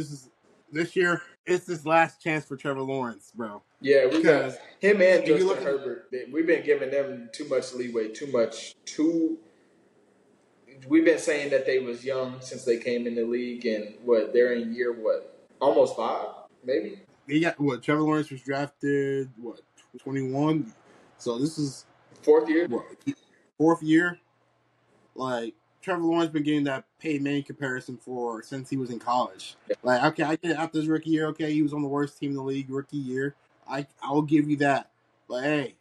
Speaker 1: this year it's this last chance for Trevor Lawrence, bro.
Speaker 2: Yeah, we got him and Justin Herbert. We've been giving them too much leeway, We've been saying that they was young since they came in the league, and they're in year almost 5, maybe.
Speaker 1: They got Trevor Lawrence was drafted 21, so this is
Speaker 2: 4th year.
Speaker 1: 4th year. Like Trevor Lawrence been getting that Peyton Manning comparison since he was in college. Yeah. Like, okay, I get it after his rookie year. Okay, he was on the worst team in the league rookie year. I'll give you that. But hey,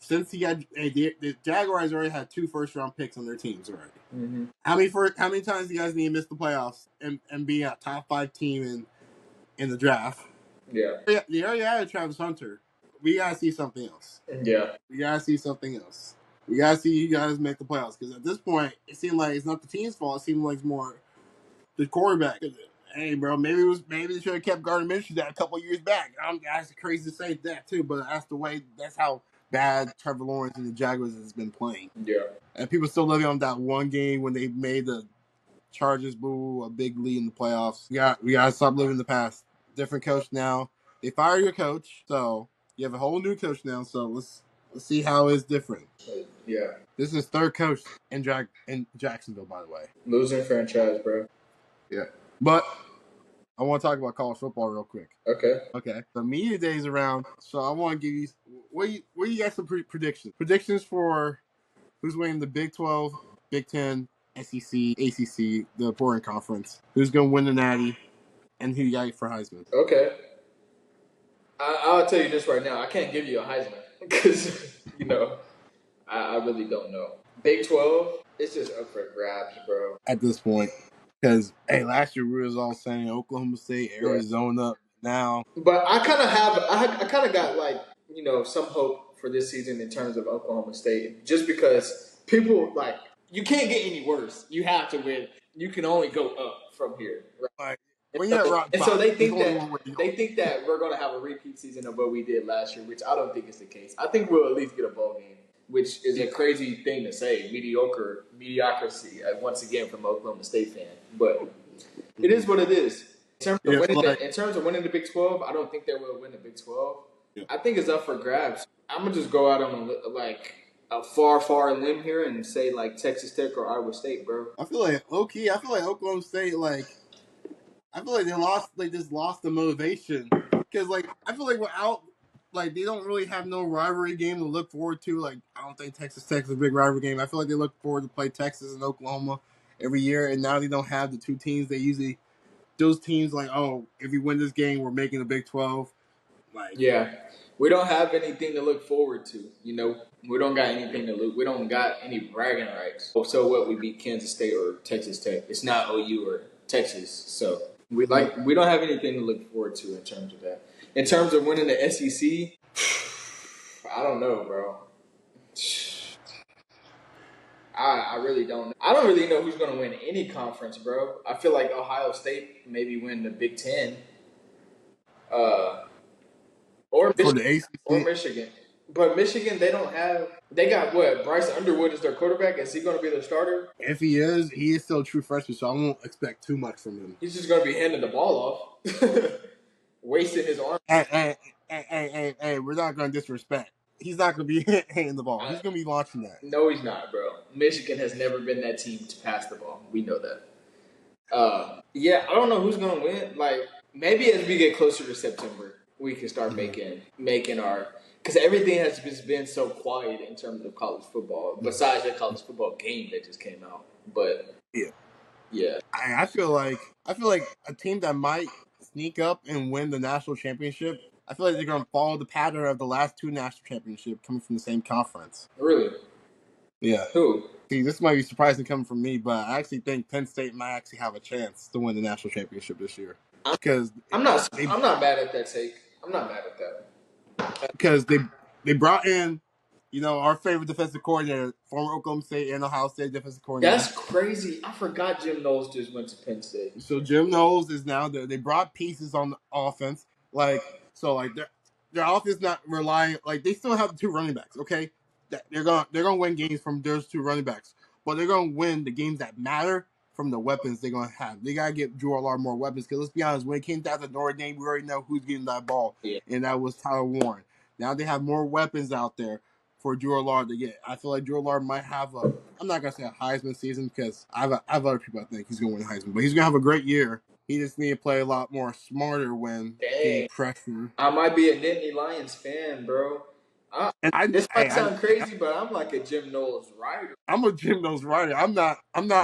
Speaker 1: since the Jaguars already had 2 first-round picks on their teams already.
Speaker 2: Mm-hmm.
Speaker 1: How many times do you guys need to miss the playoffs and be a top 5 team in the draft?
Speaker 2: Yeah.
Speaker 1: They already had Travis Hunter. We gotta see something else.
Speaker 2: Yeah.
Speaker 1: We gotta see something else. We gotta see you guys make the playoffs because at this point, it seemed like it's not the team's fault. It seemed like it's more the quarterback. Hey, bro, maybe they should have kept Gardner Minshew that a couple of years back. That's crazy to say that too, but that's how bad Trevor Lawrence and the Jaguars has been playing.
Speaker 2: Yeah,
Speaker 1: and people still living on that one game when they made the Chargers blew a big lead in the playoffs. We got to stop living in the past. Different coach now. They fire your coach, so you have a whole new coach now. So let's see how it's different.
Speaker 2: Yeah.
Speaker 1: This is third coach in Jacksonville, by the way.
Speaker 2: Losing franchise, bro.
Speaker 1: Yeah. But I want to talk about college football real quick.
Speaker 2: Okay.
Speaker 1: The media day is around, so I want to give you what do you got some predictions? Predictions for who's winning the Big 12, Big 10, SEC, ACC, the important conference. Who's going to win the Natty, and who you got for Heisman?
Speaker 2: Okay. I'll tell you this right now. I can't give you a Heisman because, I really don't know. Big 12, it's just up for grabs, bro.
Speaker 1: At this point. Because, last year we was all saying Oklahoma State, Arizona, now.
Speaker 2: But I kind of got, some hope for this season in terms of Oklahoma State. Just because people, you can't get any worse. You have to win. You can only go up from here. Right? So they think that we're going to have a repeat season of what we did last year, which I don't think is the case. I think we'll at least get a bowl game, which is a crazy thing to say. Mediocrity, once again, from an Oklahoma State fan. But it is what it is. In terms of winning the Big 12, I don't think they will win the Big 12. Yeah. I think it's up for grabs. I'm going to just go out on a far limb here and say Texas Tech or Iowa State, bro.
Speaker 1: I feel like Oklahoma State, I feel like they just lost the motivation. Because, I feel like without, they don't really have no rivalry game to look forward to. I don't think Texas Tech is a big rivalry game. I feel like they look forward to play Texas and Oklahoma every year, and now they don't have the two teams they usually – those teams if we win this game, we're making the Big 12.
Speaker 2: Yeah. We don't have anything to look forward to, We don't got anything to look. We don't got any bragging rights. So what? We beat Kansas State or Texas Tech. It's not OU or Texas. So we don't have anything to look forward to in terms of that. In terms of winning the SEC, I don't know, bro. I really don't know. I don't really know who's going to win any conference, bro. I feel like Ohio State maybe win the Big 10. Or Michigan. But Michigan, they got what? Bryce Underwood is their quarterback. Is he going to be their starter?
Speaker 1: If he is still a true freshman, so I won't expect too much from him.
Speaker 2: He's just going to be handing the ball off. Wasting his arm.
Speaker 1: Hey, we're not going to disrespect. He's not going to be handing the ball. He's going to be launching that.
Speaker 2: No, he's not, bro. Michigan has never been that team to pass the ball. We know that. Yeah, I don't know who's going to win. Maybe as we get closer to September, we can start making our – because everything has just been so quiet in terms of college football, besides the college football game that just came out. But yeah.
Speaker 1: I feel like a team that might sneak up and win the national championship, I feel like they're going to follow the pattern of the last two national championships coming from the same conference.
Speaker 2: Really?
Speaker 1: Yeah.
Speaker 2: Who?
Speaker 1: See, this might be surprising coming from me, but I actually think Penn State might actually have a chance to win the national championship this year. Because
Speaker 2: I'm not mad at that take. I'm not mad at that.
Speaker 1: Because they brought in, our favorite defensive coordinator, former Oklahoma State and Ohio State defensive coordinator.
Speaker 2: That's crazy. I forgot Jim Knowles just went to Penn State.
Speaker 1: So Jim Knowles is now there. They brought pieces on the offense. Their offense not relying, they still have the two running backs, okay? They're gonna win games from those two running backs. But they're gonna win the games that matter from the weapons they're gonna have. They gotta get Drew a lot more weapons, because let's be honest, when it came down to Notre Dame, we already know who's getting that ball. Yeah. And that was Tyler Warren. Now they have more weapons out there for Drew Allard to get. I feel like Drew Allard might have I'm not gonna say a Heisman season, because I have other people I think he's gonna win Heisman, but he's gonna have a great year. He just need to play a lot more smarter when getting pressure.
Speaker 2: I might be a Nittany Lions fan, bro. This might sound crazy, but I'm like a Jim Knowles writer.
Speaker 1: I'm a Jim Knowles writer. I'm not.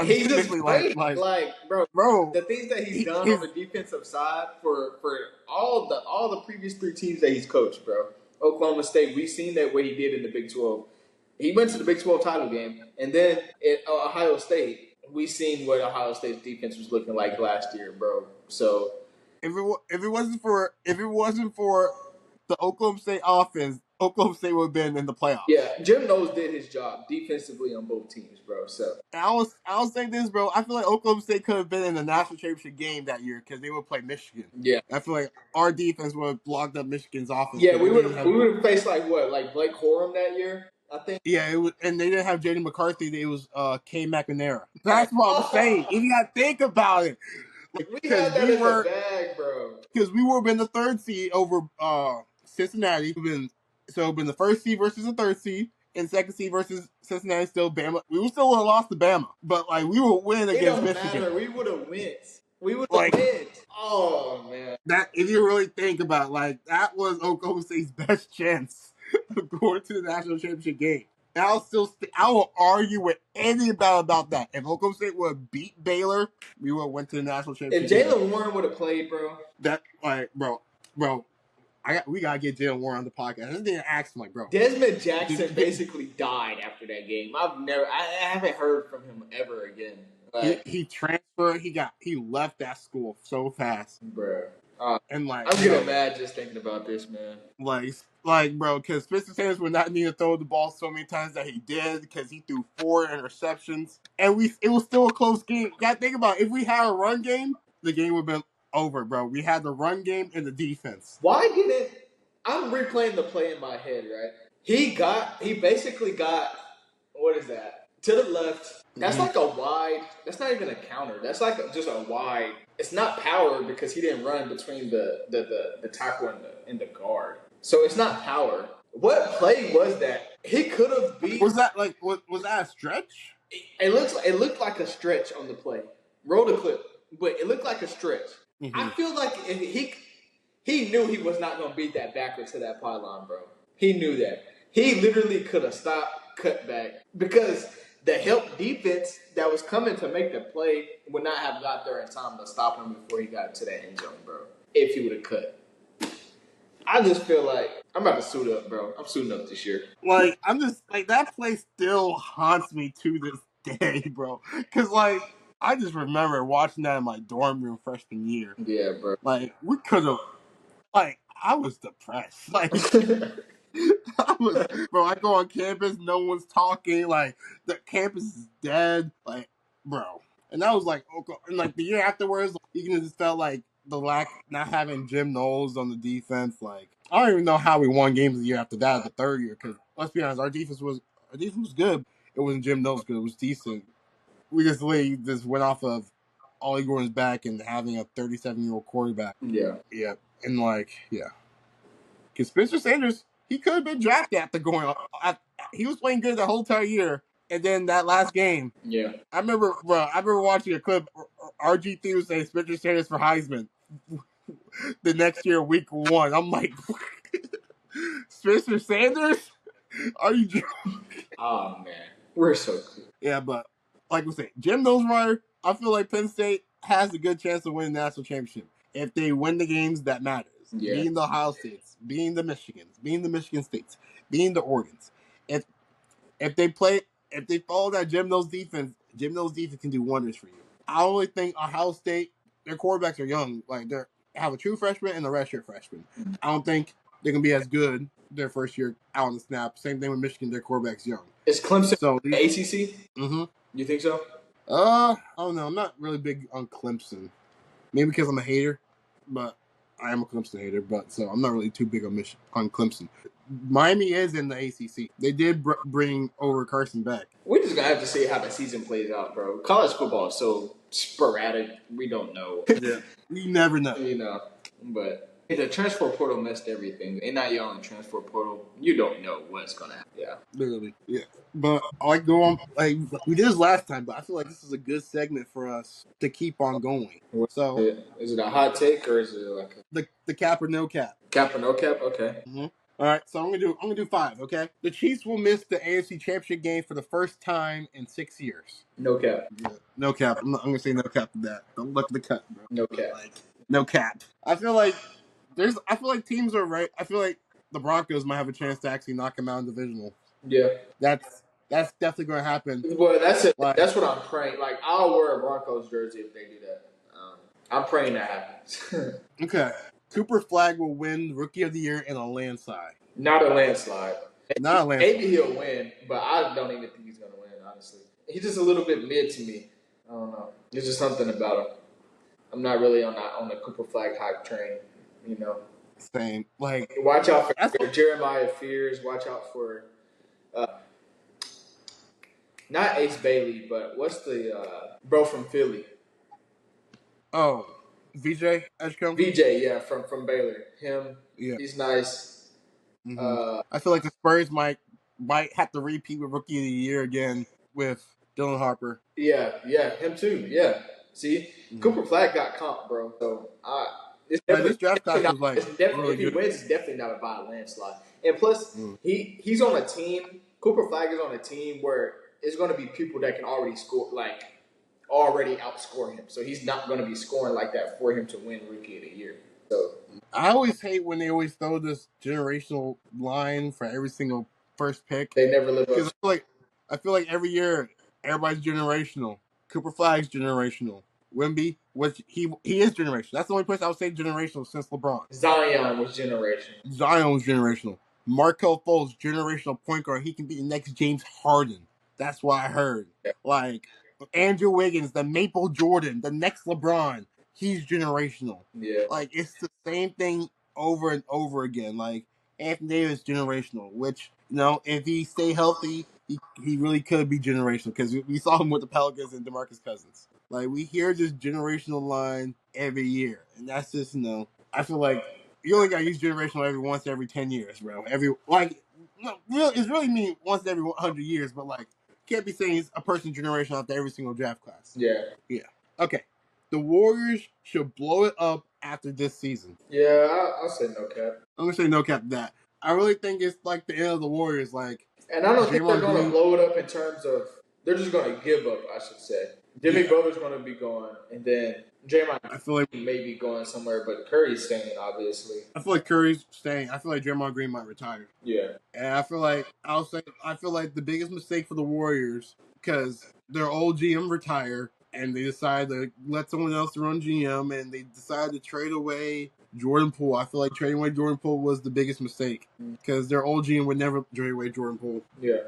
Speaker 2: He's just great. Bro, the things that he's done on the defensive side for all the previous three teams that he's coached, bro. Oklahoma State, we've seen that what he did in the Big 12. He went to the Big 12 title game, and then at Ohio State, we seen what Ohio State's defense was looking like last year, bro. So
Speaker 1: if it wasn't for the Oklahoma State offense, Oklahoma State would have been in the playoffs.
Speaker 2: Yeah, Jim Knowles did his job defensively on both teams, bro. So
Speaker 1: I'll say this, bro. I feel like Oklahoma State could have been in the national championship game that year, because they would play Michigan.
Speaker 2: Yeah,
Speaker 1: I feel like our defense would have blocked up Michigan's offense.
Speaker 2: Yeah, we would have faced like Blake Corum that year. I think.
Speaker 1: Yeah, it was, and they didn't have Jaden McCarthy. It was K McNamara. That's what I'm saying. If you gotta think about it,
Speaker 2: We had that in the bag, bro.
Speaker 1: Because we would have been the third seed over Cincinnati. So it'd been the first seed versus the third seed, and second seed versus Cincinnati. Still Bama. We would still have lost to Bama, but like we would win against Michigan.
Speaker 2: It don't matter. We would have went. We would have went. Oh man.
Speaker 1: That if you really think about it, like that was Oklahoma State's best chance of going to the national championship game. And I will argue with anybody about that. If Oklahoma State would have beat Baylor, we would have went to the national championship.
Speaker 2: If Jalen Warren would have played, bro.
Speaker 1: We gotta get Jalen Warren on the podcast. I just didn't ask him, like, bro.
Speaker 2: Desmond Jackson basically died after that game. I haven't heard from him ever again. Like,
Speaker 1: he transferred. He left that school so fast,
Speaker 2: bro.
Speaker 1: And like,
Speaker 2: I'm getting mad just thinking about this, man.
Speaker 1: Like, bro, because Spencer Sanders would not need to throw the ball so many times that he did, because he threw 4 interceptions, and it was still a close game. You gotta think about it. If we had a run game, the game would have been over, bro. We had the run game and the defense.
Speaker 2: Why didn't I'm replaying the play in my head, right? He basically got, what is that? To the left. That's like a wide. That's not even a counter. That's like just a wide. It's not power because he didn't run between the tackle and the guard. So it's not power. What play was that? He could have beat.
Speaker 1: Was that a stretch?
Speaker 2: It looked like a stretch on the play. Roll the clip, but it looked like a stretch. Mm-hmm. I feel like he knew he was not going to beat that backwards to that pylon, bro. He knew that. He literally could have stopped, cut back, because the help defense that was coming to make the play would not have got there in time to stop him before he got to that end zone, bro. If he would have cut. I just feel like I'm about to suit up, bro. I'm suiting up this year.
Speaker 1: Like, I'm just, like, that play still haunts me to this day, bro. Because, like, I just remember watching that in my dorm room freshman year.
Speaker 2: Yeah, bro.
Speaker 1: Like, we could have, like, I was depressed. Like, I go on campus, no one's talking. Like, the campus is dead. Like, bro. And that was like, okay. And like the year afterwards, you can just felt like the not having Jim Knowles on the defense. Like, I don't even know how we won games the year after that, the third year. Because let's be honest, our defense was good. It wasn't Jim Knowles good. It was decent. We just went off of Ollie Gordon's back and having a 37-year-old quarterback.
Speaker 2: Yeah.
Speaker 1: Yeah. And like, yeah. Because Spencer Sanders, he could have been drafted after going on. He was playing good the whole entire year. And then that last game.
Speaker 2: Yeah.
Speaker 1: I remember watching a clip. RG3 was saying Spencer Sanders for Heisman the next year, week 1. I'm like, Spencer Sanders? Are you joking?
Speaker 2: Oh, man. We're so cool.
Speaker 1: Yeah, but like we say, Jim Knowles, I feel like Penn State has a good chance of winning the national championship if they win the games that matters. Yeah. Being the Ohio States, being the Michigans, being the Michigan States, being the Oregons. If they follow that Jim Knowles defense can do wonders for you. I only think Ohio State, their quarterbacks are young. Like, they have a true freshman and a redshirt freshman. I don't think they're going to be as good their first year out on the snap. Same thing with Michigan, their quarterback's young.
Speaker 2: Is Clemson the ACC?
Speaker 1: Mm-hmm.
Speaker 2: You think so?
Speaker 1: I don't know. I'm not really big on Clemson. Maybe because I'm a hater, but I am a Clemson hater. But so I'm not really too big on Clemson. Miami is in the ACC. They did bring over Carson back.
Speaker 2: We're just going to have to see how the season plays out, bro. College football is so sporadic. We don't know.
Speaker 1: Yeah. We never know.
Speaker 2: You know. But the transfer portal messed everything. NIL and transfer portal, you don't know what's going to happen. Yeah.
Speaker 1: Literally. Yeah. But I like go on. Like, we did this last time, but I feel like this is a good segment for us to keep on going. So,
Speaker 2: is it a hot take or is it like
Speaker 1: the cap or no cap?
Speaker 2: Cap or no cap? Okay.
Speaker 1: Mm-hmm. All right, so I'm gonna do 5. Okay, the Chiefs will miss the AFC Championship game for the first time in 6 years.
Speaker 2: No cap.
Speaker 1: Yeah, no cap. I'm gonna say no cap to that. Don't look at the cut, bro.
Speaker 2: No cap.
Speaker 1: Like, no cap. I feel like teams are right. I feel like the Broncos might have a chance to actually knock them out in divisional.
Speaker 2: Yeah,
Speaker 1: that's definitely gonna happen.
Speaker 2: Well, that's it. Like, that's what I'm praying. Like, I'll wear a Broncos jersey if they do that. I'm praying that happens.
Speaker 1: Okay. Cooper Flagg will win Rookie of the Year in a landslide.
Speaker 2: Not a landslide.
Speaker 1: Not a landslide.
Speaker 2: Maybe he'll win, but I don't even think he's going to win, honestly. He's just a little bit mid to me. I don't know. There's just something about him. I'm not really on the Cooper Flagg hype train, you know.
Speaker 1: Same. Like,
Speaker 2: watch out for Jeremiah Fears. Watch out for Not Ace Bailey, but what's the bro from Philly?
Speaker 1: Oh, VJ Edgecombe.
Speaker 2: VJ, yeah, from Baylor. Him,
Speaker 1: Yeah.
Speaker 2: he's nice.
Speaker 1: Hmm. I feel like the Spurs might have to repeat with Rookie of the Year again with Dylan Harper.
Speaker 2: Yeah, him too. Yeah. See, Cooper Flag got comp, bro. So it's
Speaker 1: This draft class was like
Speaker 2: it's definitely
Speaker 1: really
Speaker 2: if he
Speaker 1: good.
Speaker 2: wins, it's definitely not a by a landslide. And plus, he's on a team. Cooper Flag is on a team where it's going to be people that can already score, like already outscore him. So he's not going to be scoring like that for him to win Rookie of the Year. So
Speaker 1: I always hate when they always throw this generational line for every single first pick.
Speaker 2: they never live up.
Speaker 1: Because I feel like every year everybody's generational. Cooper Flag's generational. Wemby, which he is generational. That's the only person I would say generational since LeBron.
Speaker 2: Zion was generational.
Speaker 1: Zion was generational. Markel Fultz, generational point guard. He can be the next James Harden. That's what I heard.
Speaker 2: Yeah.
Speaker 1: Like Andrew Wiggins, the Maple Jordan, the next LeBron. He's generational.
Speaker 2: Yeah.
Speaker 1: Like it's the same thing over and over again. Like Anthony Davis generational, which if he stay healthy, he really could be generational because we saw him with the Pelicans and DeMarcus Cousins. Like we hear this generational line every year, and that's just I feel like you only gotta use generational every 10 years, bro. It's really mean once every 100 years, but like can't be saying it's a person generational after every single draft class.
Speaker 2: Yeah.
Speaker 1: Okay. The Warriors should blow it up after this season.
Speaker 2: Yeah, I'll say no cap.
Speaker 1: I'm gonna say no cap to that. I really think it's like the end of the Warriors. Like,
Speaker 2: and I don't think they're going to blow it up in terms of they're just going to give up. I should say. Jimmy Butler's going to be gone, and then Draymond. I feel like may be going somewhere, but Curry's staying. Obviously,
Speaker 1: I feel like Curry's staying. I feel like Draymond Green might retire.
Speaker 2: Yeah,
Speaker 1: and I feel like the biggest mistake for the Warriors because their old GM retired. And they decided to let someone else run GM, and they decided to trade away Jordan Poole. I feel like trading away Jordan Poole was the biggest mistake because their old GM would never trade away Jordan Poole.
Speaker 2: Yeah.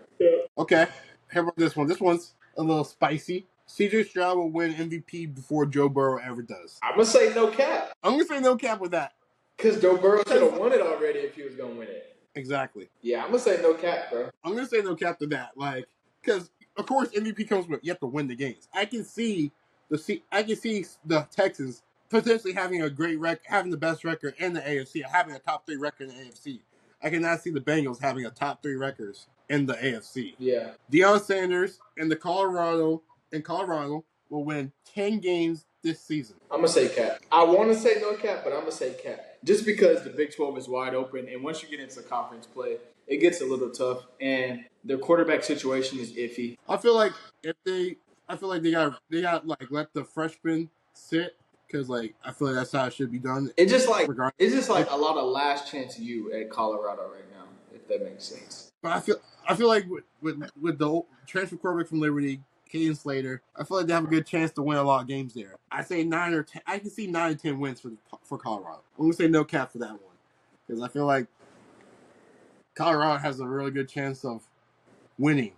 Speaker 1: Okay, how about this one? This one's a little spicy. CJ Stroud will win MVP before Joe Burrow ever does.
Speaker 2: I'm going to say no cap.
Speaker 1: I'm going to say no cap with that.
Speaker 2: Because Joe Burrow should have won it already if he was going to win it.
Speaker 1: Exactly.
Speaker 2: Yeah, I'm going to say no cap, bro.
Speaker 1: I'm going to say no cap to that. Like, because of course, MVP comes with you have to win the games. I can see the Texans potentially having a great record, having the best record in the AFC, having a top 3 record in the AFC. I cannot see the Bengals having a top 3 records in the AFC.
Speaker 2: Yeah.
Speaker 1: Deion Sanders and Colorado will win 10 games this season.
Speaker 2: I'm going to say cap. I want to say no cap, but I'm going to say cap. Just because the Big 12 is wide open, and once you get into conference play, it gets a little tough, and their quarterback situation is iffy.
Speaker 1: I feel like they got like let the freshmen sit because like I feel like that's how it should be done.
Speaker 2: It's just like a lot of last chance you at Colorado right now, if that makes sense.
Speaker 1: But I feel like with the transfer quarterback from Liberty, Caden Slater, I feel like they have a good chance to win a lot of games there. I say 9 or 10. I can see 9 or 10 wins for Colorado. I'm gonna say no cap for that one because I feel like Colorado has a really good chance of winning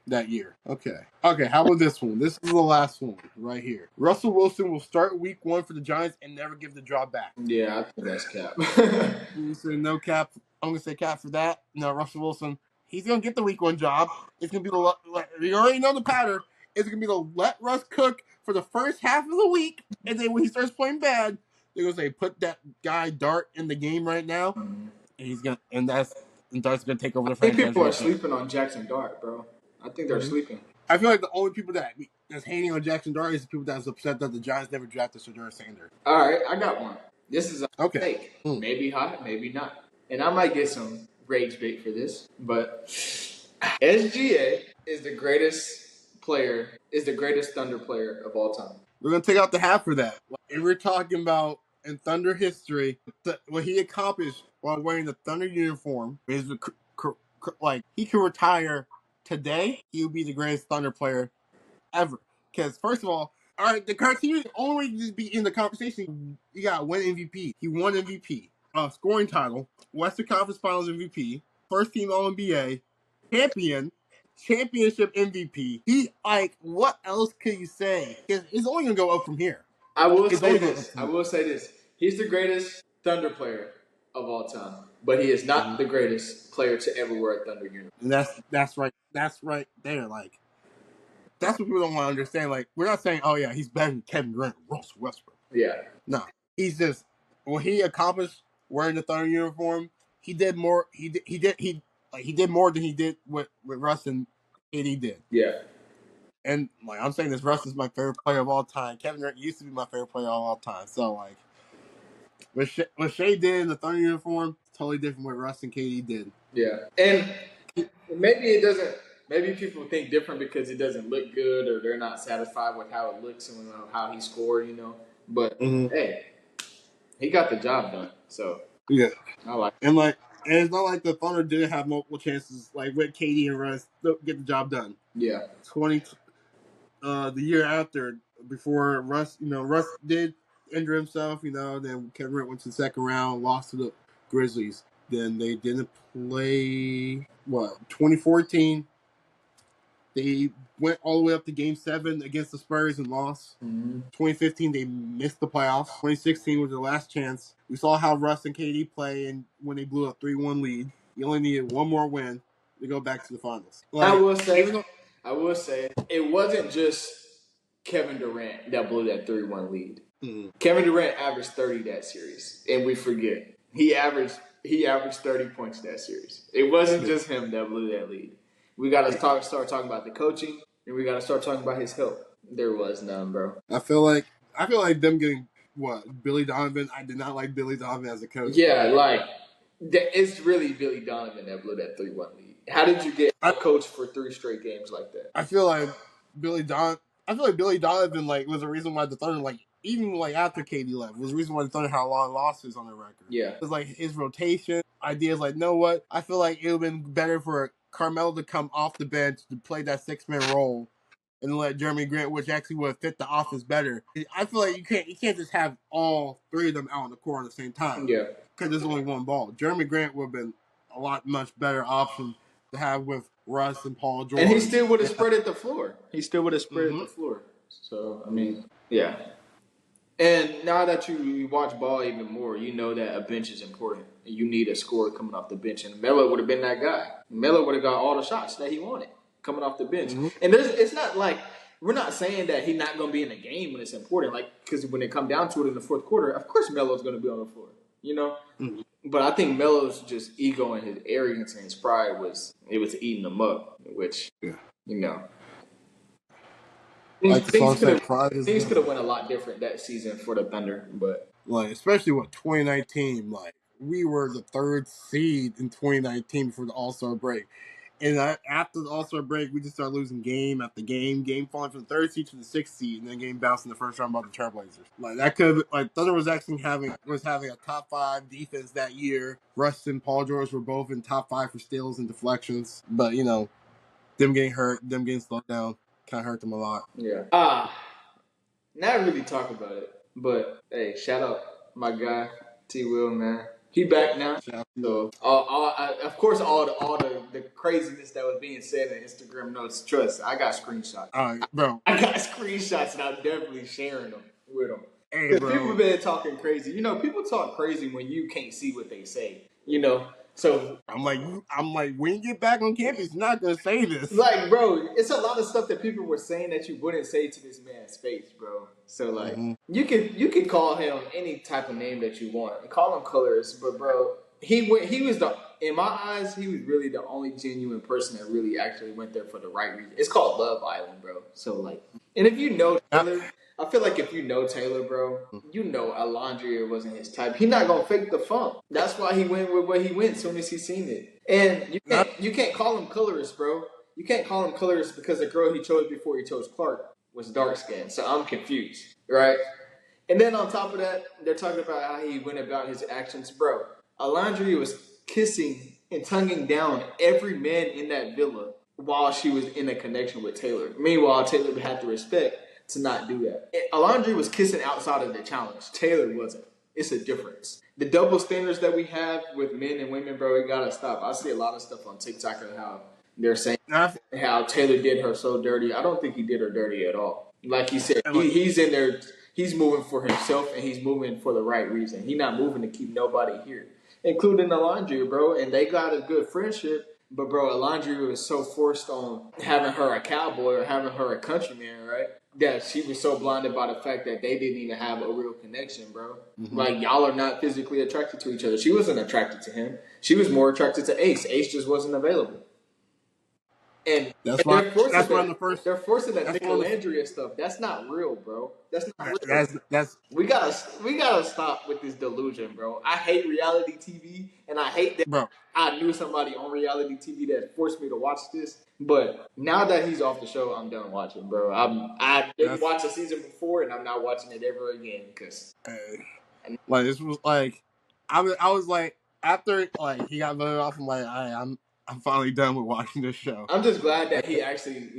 Speaker 1: that year. Okay. How about this one? This is the last one right here. Russell Wilson will start week 1 for the Giants and never give the job back.
Speaker 2: Yeah, I think that's cap.
Speaker 1: I'm gonna say no cap. I'm gonna say cap for that. No, Russell Wilson. He's gonna get the week 1 job. It's gonna be you already know the pattern. It's gonna be to let Russ cook for the first half of the week, and then when he starts playing bad, they're gonna say put that guy Dart in the game right now, and Dart's gonna take over the franchise.
Speaker 2: I think people are sleeping on Jackson Dart, bro. I think they're sleeping.
Speaker 1: I feel like the only people that's hating on Jackson Dart is the people that's upset that the Giants never drafted Shedeur Sanders.
Speaker 2: All right, I got one. This is a take. Maybe hot, maybe not. And I might get some rage bait for this, but SGA is the greatest Thunder player of all time.
Speaker 1: We're going to take out the hat for that. And we're talking about in Thunder history, what he accomplished while wearing the Thunder uniform is like he could retire today. He would be the greatest Thunder player ever. Because first of all right, the criteria only way to be in the conversation. You got to win MVP. He won MVP, scoring title, Western Conference Finals MVP, first team All-NBA, championship MVP. What else could you say? It's only gonna go up from here.
Speaker 2: I will say this. He's the greatest Thunder player of all time, but he is not the greatest player to ever wear a Thunder uniform.
Speaker 1: And that's right. That's right there. Like that's what people don't want to understand. Like we're not saying, oh yeah, he's better than Kevin Durant, Russell Westbrook.
Speaker 2: Yeah.
Speaker 1: No, he's just what he accomplished wearing the Thunder uniform. He did more. He did more than he did with Russ and KD did.
Speaker 2: Yeah.
Speaker 1: And like I'm saying, this Russ is my favorite player of all time. Kevin Durant used to be my favorite player of all time. So like, what Shea did in the Thunder uniform, totally different what Russ and KD did.
Speaker 2: Yeah, and maybe it doesn't. Maybe people think different because it doesn't look good, or they're not satisfied with how it looks and how he scored. But hey, he got the job done. So
Speaker 1: yeah,
Speaker 2: I like.
Speaker 1: And it's not like the Thunder didn't have multiple chances, like with KD and Russ, to get the job done.
Speaker 2: Yeah.
Speaker 1: The year after, before Russ, Russ did injure himself, then Kevin Durant went to the second round, lost to the Grizzlies. Then they didn't play, 2014. They went all the way up to Game 7 against the Spurs and lost. 2015, they missed the playoffs. 2016 was their last chance. We saw how Russ and KD play and when they blew a 3-1 lead. You only needed one more win to go back to the finals.
Speaker 2: I will say, it wasn't just Kevin Durant that blew that 3-1 lead. Kevin Durant averaged 30 that series, and we forget he averaged 30 points that series. It wasn't just him that blew that lead. We got to start talking about the coaching, and we got to start talking about his help. There was none, bro.
Speaker 1: I feel like them getting Billy Donovan. I did not like Billy Donovan as a coach.
Speaker 2: Yeah, it's really Billy Donovan that blew that 3-1 lead. How did you get a coach for 3 straight games like that?
Speaker 1: I feel like Billy Donovan was the reason why the Thunder even after KD left was the reason why the Thunder had a lot of losses on their record.
Speaker 2: Yeah,
Speaker 1: it was his rotation ideas. What I feel like it would have been better for Carmelo to come off the bench to play that 6-man role and let Jeremy Grant, which actually would have fit the offense better. I feel like you can't just have all 3 of them out on the court at the same time.
Speaker 2: Yeah,
Speaker 1: because there's only one ball. Jeremy Grant would have been a much better option to have with Russ and Paul George.
Speaker 2: And he still would have spread the floor. The floor. So, I mean, yeah. And now that you watch ball even more, you know that a bench is important. And you need a scorer coming off the bench. And Melo would have been that guy. Melo would have got all the shots that he wanted coming off the bench. And it's not like we're not saying that he's not going to be in the game when it's important. Because when it come down to it in the fourth quarter, of course Melo's going to be on the floor. But I think Melo's just ego and his arrogance and his pride was eating him up, which things could have went a lot different that season for the Thunder, but
Speaker 1: especially with 2019, we were the 3rd seed in 2019 before the All-Star break. And after the All-Star break, we just started losing game after game falling from the 3rd seed to the 6th seed, and then game bounced in the first round by the Trailblazers. That could Thunder was actually having a top 5 defense that year. Russ and Paul George were both in top 5 for steals and deflections, but them getting hurt, them getting slowed down, kind of hurt them a lot.
Speaker 2: Yeah. Not really talk about it, but hey, shout out my guy T. Will, man. He back now. So, of course, all the craziness that was being said in Instagram notes. Trust, I got screenshots.
Speaker 1: Bro,
Speaker 2: I got screenshots, and I'm definitely sharing them with them.
Speaker 1: Hey,
Speaker 2: because people have been talking crazy. People talk crazy when you can't see what they say. So
Speaker 1: I'm like, when you get back on campus, you're not gonna say this.
Speaker 2: Bro, it's a lot of stuff that people were saying that you wouldn't say to this man's face, bro. So you can call him any type of name that you want and call him colorist, but bro, he was in my eyes, he was really the only genuine person that really actually went there for the right reason. It's called Love Island, bro. So and if you know Taylor, I feel like if you know Taylor, bro, you know Alondria wasn't his type. He's not gonna fake the funk. That's why he went with what he went as soon as he seen it. And you can't call him colorist, bro. You can't call him colorist because the girl he chose before he chose Clark was dark skinned. So I'm confused, right? And then on top of that, they're talking about how he went about his actions, bro. Alondria was kissing and tonguing down every man in that villa while she was in a connection with Taylor. Meanwhile, Taylor had the respect to not do that. Alondria was kissing outside of the challenge. Taylor wasn't. It's a difference. The double standards that we have with men and women, bro, we gotta stop. I see a lot of stuff on TikTok and how they're saying how Taylor did her so dirty. I don't think he did her dirty at all. Like he said, he's in there. He's moving for himself and he's moving for the right reason. He's not moving to keep nobody here. including Alondria, bro. And they got a good friendship. But bro, Alondria was so forced on having her a cowboy or having her a countryman, right? That she was so blinded by the fact that they didn't even have a real connection, bro. Mm-hmm. Like y'all are not physically attracted to each other. She wasn't attracted to him. She was more attracted to Ace. Ace just wasn't available. And
Speaker 1: they're forcing
Speaker 2: that Nicolandria stuff. That's not real, bro. That's not real. We gotta stop with this delusion, bro. I hate reality TV, and I hate that I knew somebody on reality TV that forced me to watch this. But now that he's off the show, I'm done watching, bro. I didn't watch a season before, and I'm not watching it ever again because
Speaker 1: like this was like I was like after like he got voted off. I'm like I'm finally done with watching this show.
Speaker 2: I'm just glad that he actually,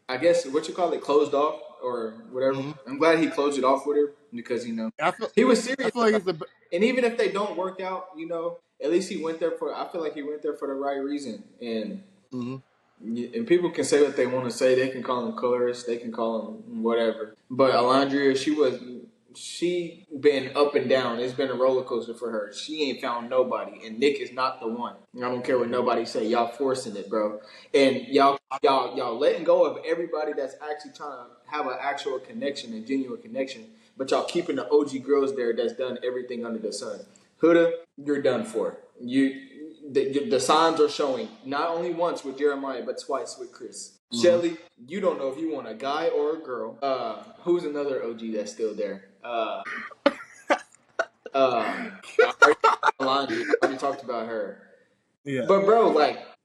Speaker 2: I guess what you call it, closed off or whatever. Mm-hmm. I'm glad he closed it off with her because he was serious. I feel like and even if they don't work out, at least he went there I feel like he went there for the right reason. And and people can say what they want to say. They can call him colorist. They can call him whatever. But Alondria, she been up and down. It's been a roller coaster for her. She ain't found nobody, and Nick is not the one. I don't care what nobody say. Y'all forcing it, bro, and y'all letting go of everybody that's actually trying to have an actual connection, a genuine connection. But y'all keeping the OG girls there that's done everything under the sun. Huda, you're done for. The signs are showing. Not only once with Jeremiah, but twice with Chris. Mm-hmm. Shelly, you don't know if you want a guy or a girl. Who's another OG that's still there? I already talked about her. Yeah. But bro,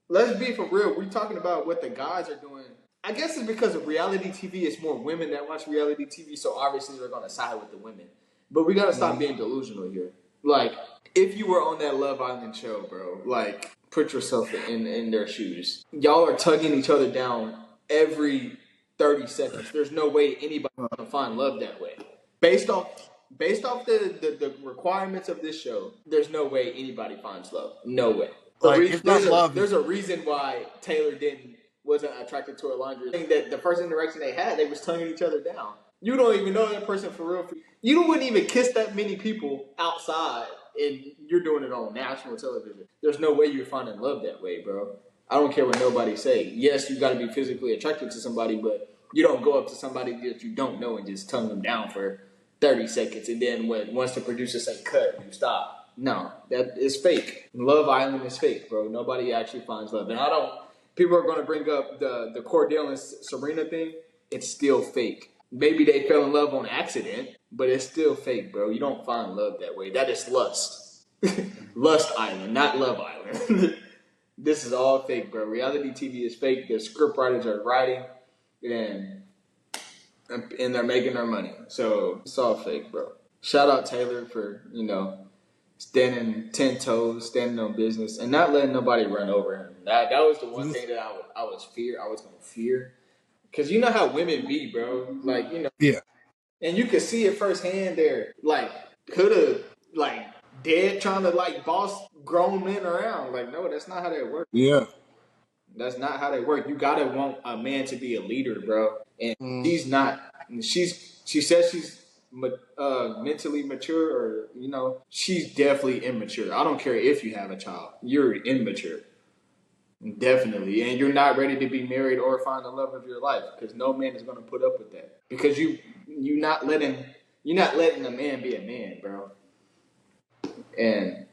Speaker 2: let's be for real. We're talking about what the guys are doing. I guess it's because of reality TV. It's more women that watch reality TV, so obviously they're gonna side with the women. But we gotta stop being delusional here. Like, if you were on that Love Island show, bro, put yourself in their shoes. Y'all are tugging each other down every 30 seconds. There's no way anybody can find love that way. Based off the requirements of this show, there's no way anybody finds love. No way. There's a reason why Taylor wasn't attracted to Alondria. I think that the first interaction they had, they was tonguing each other down. You don't even know that person for real. You wouldn't even kiss that many people outside, and you're doing it on national television. There's no way you're finding love that way, bro. I don't care what nobody say. Yes, you got to be physically attracted to somebody, but you don't go up to somebody that you don't know and just tongue them down for 30 seconds, and then once the producer say cut, you stop. No, that is fake. Love Island is fake, bro. Nobody actually finds love. And people are going to bring up the Cordell and Serena thing. It's still fake. Maybe they fell in love on accident, but it's still fake, bro. You don't find love that way. That is lust. Lust Island, not Love Island. This is all fake, bro. Reality TV is fake. The script writers are writing, and they're making their money. So it's all fake, bro. Shout out Taylor for, standing 10 toes, standing on business, and not letting nobody run over him. That was the one thing that I was going to fear. Because you know how women be, bro.
Speaker 1: Yeah.
Speaker 2: And you can see it firsthand there. Could have, dead trying to, boss grown men around. No, that's not how that works.
Speaker 1: Yeah.
Speaker 2: That's not how they work. You gotta want a man to be a leader, bro. And she's not. She says she's mentally mature, or she's definitely immature. I don't care if you have a child. You're immature. Definitely. And you're not ready to be married or find the love of your life, because no man is going to put up with that. Because you're not letting a man be a man, bro. And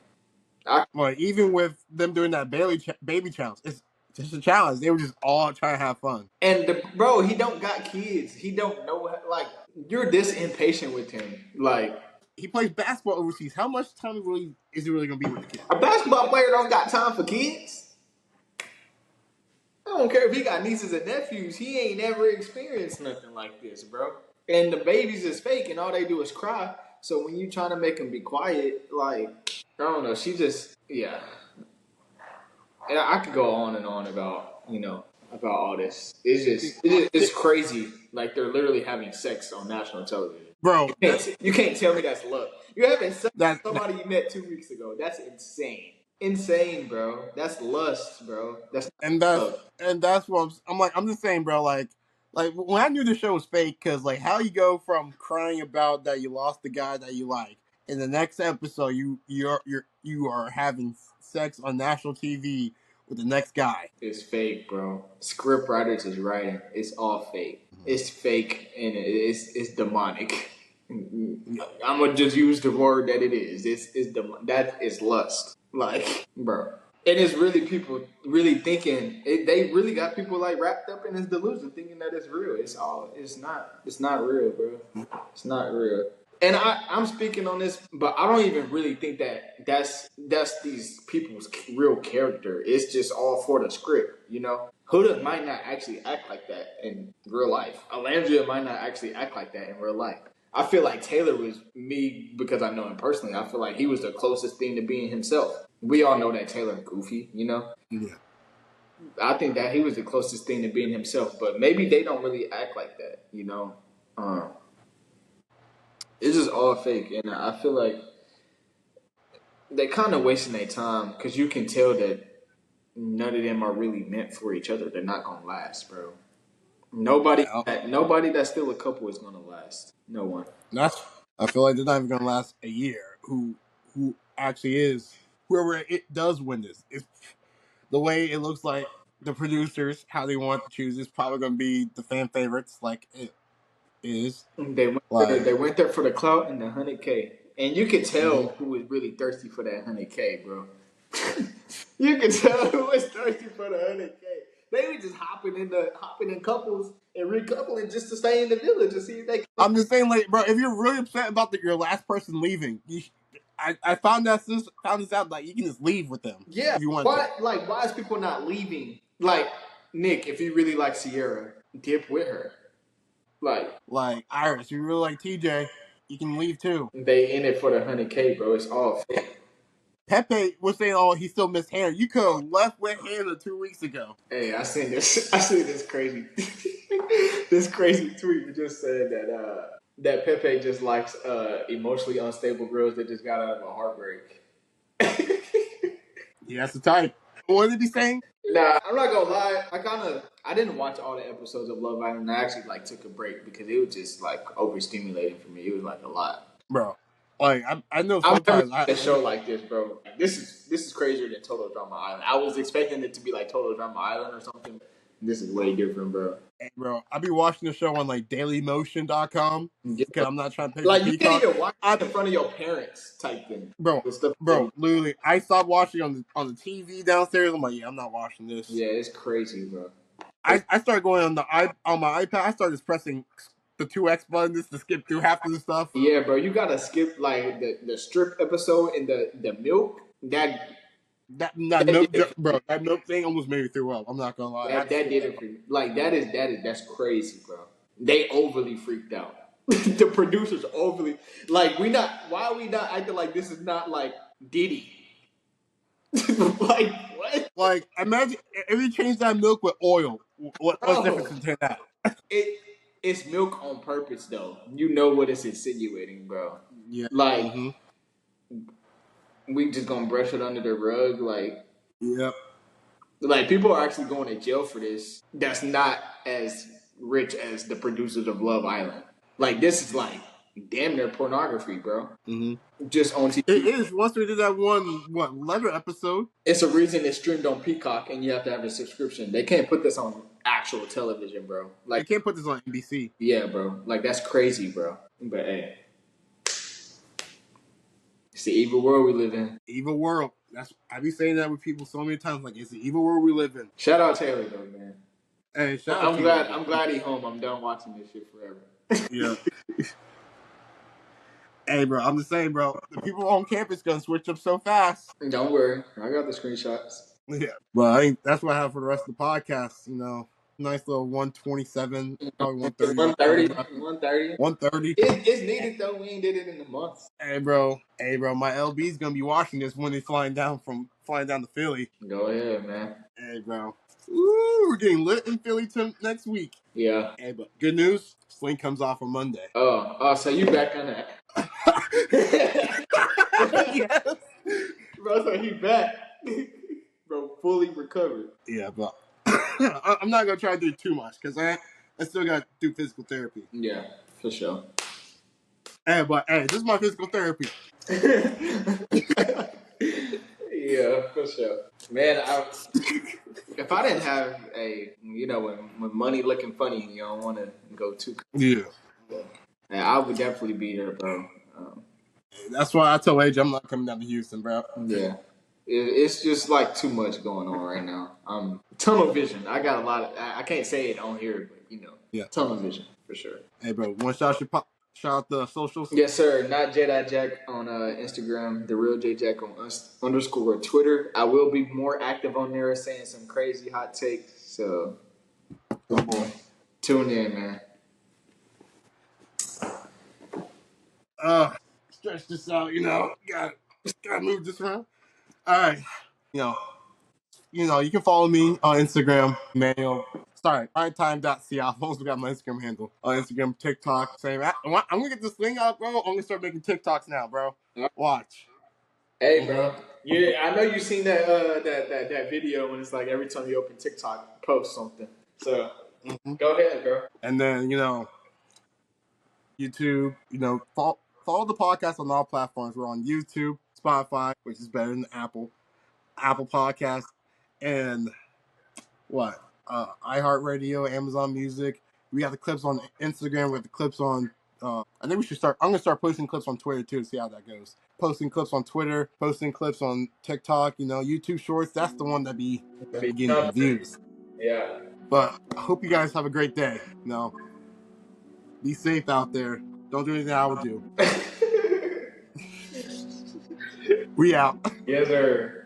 Speaker 1: even with them doing that baby challenge, it's just a challenge. They were just all trying to have fun.
Speaker 2: And bro, he don't got kids. He don't know you're this impatient with him.
Speaker 1: He plays basketball overseas. How much time is he really going to be with the kids?
Speaker 2: A basketball player don't got time for kids. I don't care if he got nieces and nephews. He ain't never experienced nothing like this, bro. And the babies is fake, and all they do is cry. So when you trying to make them be quiet, I don't know. She just, yeah. And I could go on and on about, about all this. It's crazy. They're literally having sex on national television.
Speaker 1: Bro.
Speaker 2: You can't tell me that's love. You're having sex with somebody you met 2 weeks ago. That's insane. Insane, bro. That's lust, bro. That's
Speaker 1: what I'm just saying, bro. When I knew the show was fake, because how you go from crying about that you lost the guy that you like, in the next episode, you are having sex on national TV with the next guy.
Speaker 2: It's fake, bro. Script writers is writing. It's all fake. It's fake and it's demonic.
Speaker 1: Yeah.
Speaker 2: I'm gonna just use the word that it is. That is lust. Like, bro. And it's really people really thinking they really got people like wrapped up in this delusion, thinking that it's real. It's not. It's not real, bro. It's not real. And I'm speaking on this, but I don't even really think that's these people's real character. It's just all for the script, you know. Huda might not actually act like that in real life. Alandria might not actually act like that in real life. I feel like Taylor was me because I know him personally. I feel like he was the closest thing to being himself. We all know that Taylor goofy, you know?
Speaker 1: Yeah.
Speaker 2: I think that he was the closest thing to being himself, but maybe they don't really act like that, you know? It's just all fake, and I feel like they're kind of wasting their time because you can tell that none of them are really meant for each other. They're not going to last, bro. Nobody that's still a couple is going to last. No one.
Speaker 1: I feel like they're not even going to last a year. Who actually is whoever it does win this? It's the way it looks like the producers how they want to choose is probably going to be the fan favorites, like it is.
Speaker 2: They went there for the clout and the 100K, and you could tell who was really thirsty for that 100K, bro. You could tell who was thirsty for the 100K. They were just hopping in couples and recoupling just to stay in the village and see if they.
Speaker 1: I'm just saying, like, bro, if you're really upset about your last person leaving, I found this out. Like, you can just leave with them.
Speaker 2: Yeah.
Speaker 1: If you want
Speaker 2: why?
Speaker 1: to.
Speaker 2: Like, why is people not leaving? Like, Nick, if you really like Sierra, dip with her.
Speaker 1: Like Iris, if you really like TJ, you can leave too.
Speaker 2: They in it for the 100K, bro. It's all fake.
Speaker 1: Pepe was saying, "Oh, he still missed Hannah." You could have left with Hannah 2 weeks ago.
Speaker 2: Hey, I seen this crazy, this crazy tweet that just said that Pepe just likes emotionally unstable girls that just got out of a heartbreak.
Speaker 1: Yeah, that's the type. What did he say?
Speaker 2: Nah, I'm not gonna lie. I didn't watch all the episodes of Love Island. I actually took a break because it was just overstimulating for me. It was a lot.
Speaker 1: Bro, like I know
Speaker 2: I've never
Speaker 1: sometimes
Speaker 2: seen a show like this, bro. This is crazier than Total Drama Island. I was expecting it to be like Total Drama Island or something. This is way different, bro.
Speaker 1: Hey, bro, I be watching the show on dailymotion.com because I'm not trying to pay for
Speaker 2: you can't even watch it in front of your parents type thing.
Speaker 1: Bro, literally, I stopped watching on the TV downstairs. I'm like, yeah, I'm not watching this.
Speaker 2: Yeah, it's crazy, bro.
Speaker 1: I started going on my iPad. I started just pressing the 2X button just to skip through half of the stuff.
Speaker 2: Yeah, bro, you gotta skip the strip episode and the milk.
Speaker 1: That milk, bro. That milk thing almost made me throw up. I'm not gonna lie.
Speaker 2: That did it for you. That's crazy, bro. They overly freaked out. The producers overly why are we not acting like this is not like Diddy? Like what?
Speaker 1: Like imagine if you change that milk with oil. What's the difference between that?
Speaker 2: It's milk on purpose though. You know what it's insinuating, bro.
Speaker 1: Yeah.
Speaker 2: We just gonna brush it under the rug,
Speaker 1: Yep.
Speaker 2: Like people are actually going to jail for this. That's not as rich as the producers of Love Island. Like this is damn near pornography, bro. Just on TV.
Speaker 1: It is. Once we did that letter episode.
Speaker 2: It's a reason it's streamed on Peacock, and you have to have a subscription. They can't put this on actual television, bro.
Speaker 1: They can't put this on NBC.
Speaker 2: Yeah, bro. That's crazy, bro. But hey. It's the evil world we live in.
Speaker 1: Evil world. I be saying that with people so many times. Like, it's the evil world we live in.
Speaker 2: Shout out Taylor, though, man.
Speaker 1: Hey,
Speaker 2: I'm glad he's home. I'm done watching this shit forever.
Speaker 1: Yeah. Hey, bro, I'm just saying, bro. The people on campus gonna switch up so fast.
Speaker 2: Don't worry. I got the screenshots.
Speaker 1: Yeah. Well, that's what I have for the rest of the podcast. Nice little 127, probably 130. 130.
Speaker 2: It's needed though. We ain't did it in a month.
Speaker 1: Hey, bro, my LB's gonna be watching this when they're flying down to Philly.
Speaker 2: Go ahead, man.
Speaker 1: Hey, bro. Ooh, we're getting lit in Philly next week.
Speaker 2: Yeah.
Speaker 1: Hey, but good news, Sling comes off on Monday.
Speaker 2: Oh, so you back on that?
Speaker 1: Yes.
Speaker 2: Bro, so he back. Bro, fully recovered.
Speaker 1: Yeah, but I'm not gonna try to do too much because I still got to do physical therapy.
Speaker 2: Yeah, for sure.
Speaker 1: Hey, this is my physical therapy.
Speaker 2: Yeah, for sure. Man, if I didn't have when money looking funny, you don't want to go too.
Speaker 1: Yeah.
Speaker 2: Yeah, I would definitely be there, bro.
Speaker 1: That's why I told AJ I'm not coming down to Houston, bro.
Speaker 2: Yeah, it's just like too much going on right now. Tunnel vision. I got a lot of. I can't say it on here, but
Speaker 1: Yeah.
Speaker 2: tunnel vision for sure.
Speaker 1: Hey, bro, want to shout out the socials?
Speaker 2: Yes, sir. Not Jack on Instagram. The real J Jack on _ Twitter. I will be more active on there, saying some crazy hot takes. So, tune in, man.
Speaker 1: Stretch this out, gotta move this around. All right, you can follow me on Instagram, Immanuel. Sorry, primetime.ca. I've also got my Instagram handle on Instagram, TikTok. Same. I'm gonna get this thing out, bro. I'm gonna start making TikToks now, bro. Watch.
Speaker 2: Hey, bro. Yeah, I know you seen that video when it's like every time you open TikTok, post something. So go ahead, bro.
Speaker 1: And then YouTube. Follow the podcast on all platforms. We're on YouTube, Spotify, which is better than Apple Podcast, and what? iHeartRadio, Amazon Music. We have the clips on Instagram. We have the clips on. I think we should start. I'm gonna start posting clips on Twitter too to see how that goes. Posting clips on Twitter, posting clips on TikTok. YouTube Shorts. That's the one that be getting the views.
Speaker 2: Yeah.
Speaker 1: But I hope you guys have a great day. Be safe out there. Don't do anything I would do. We out.
Speaker 2: Yes, sir.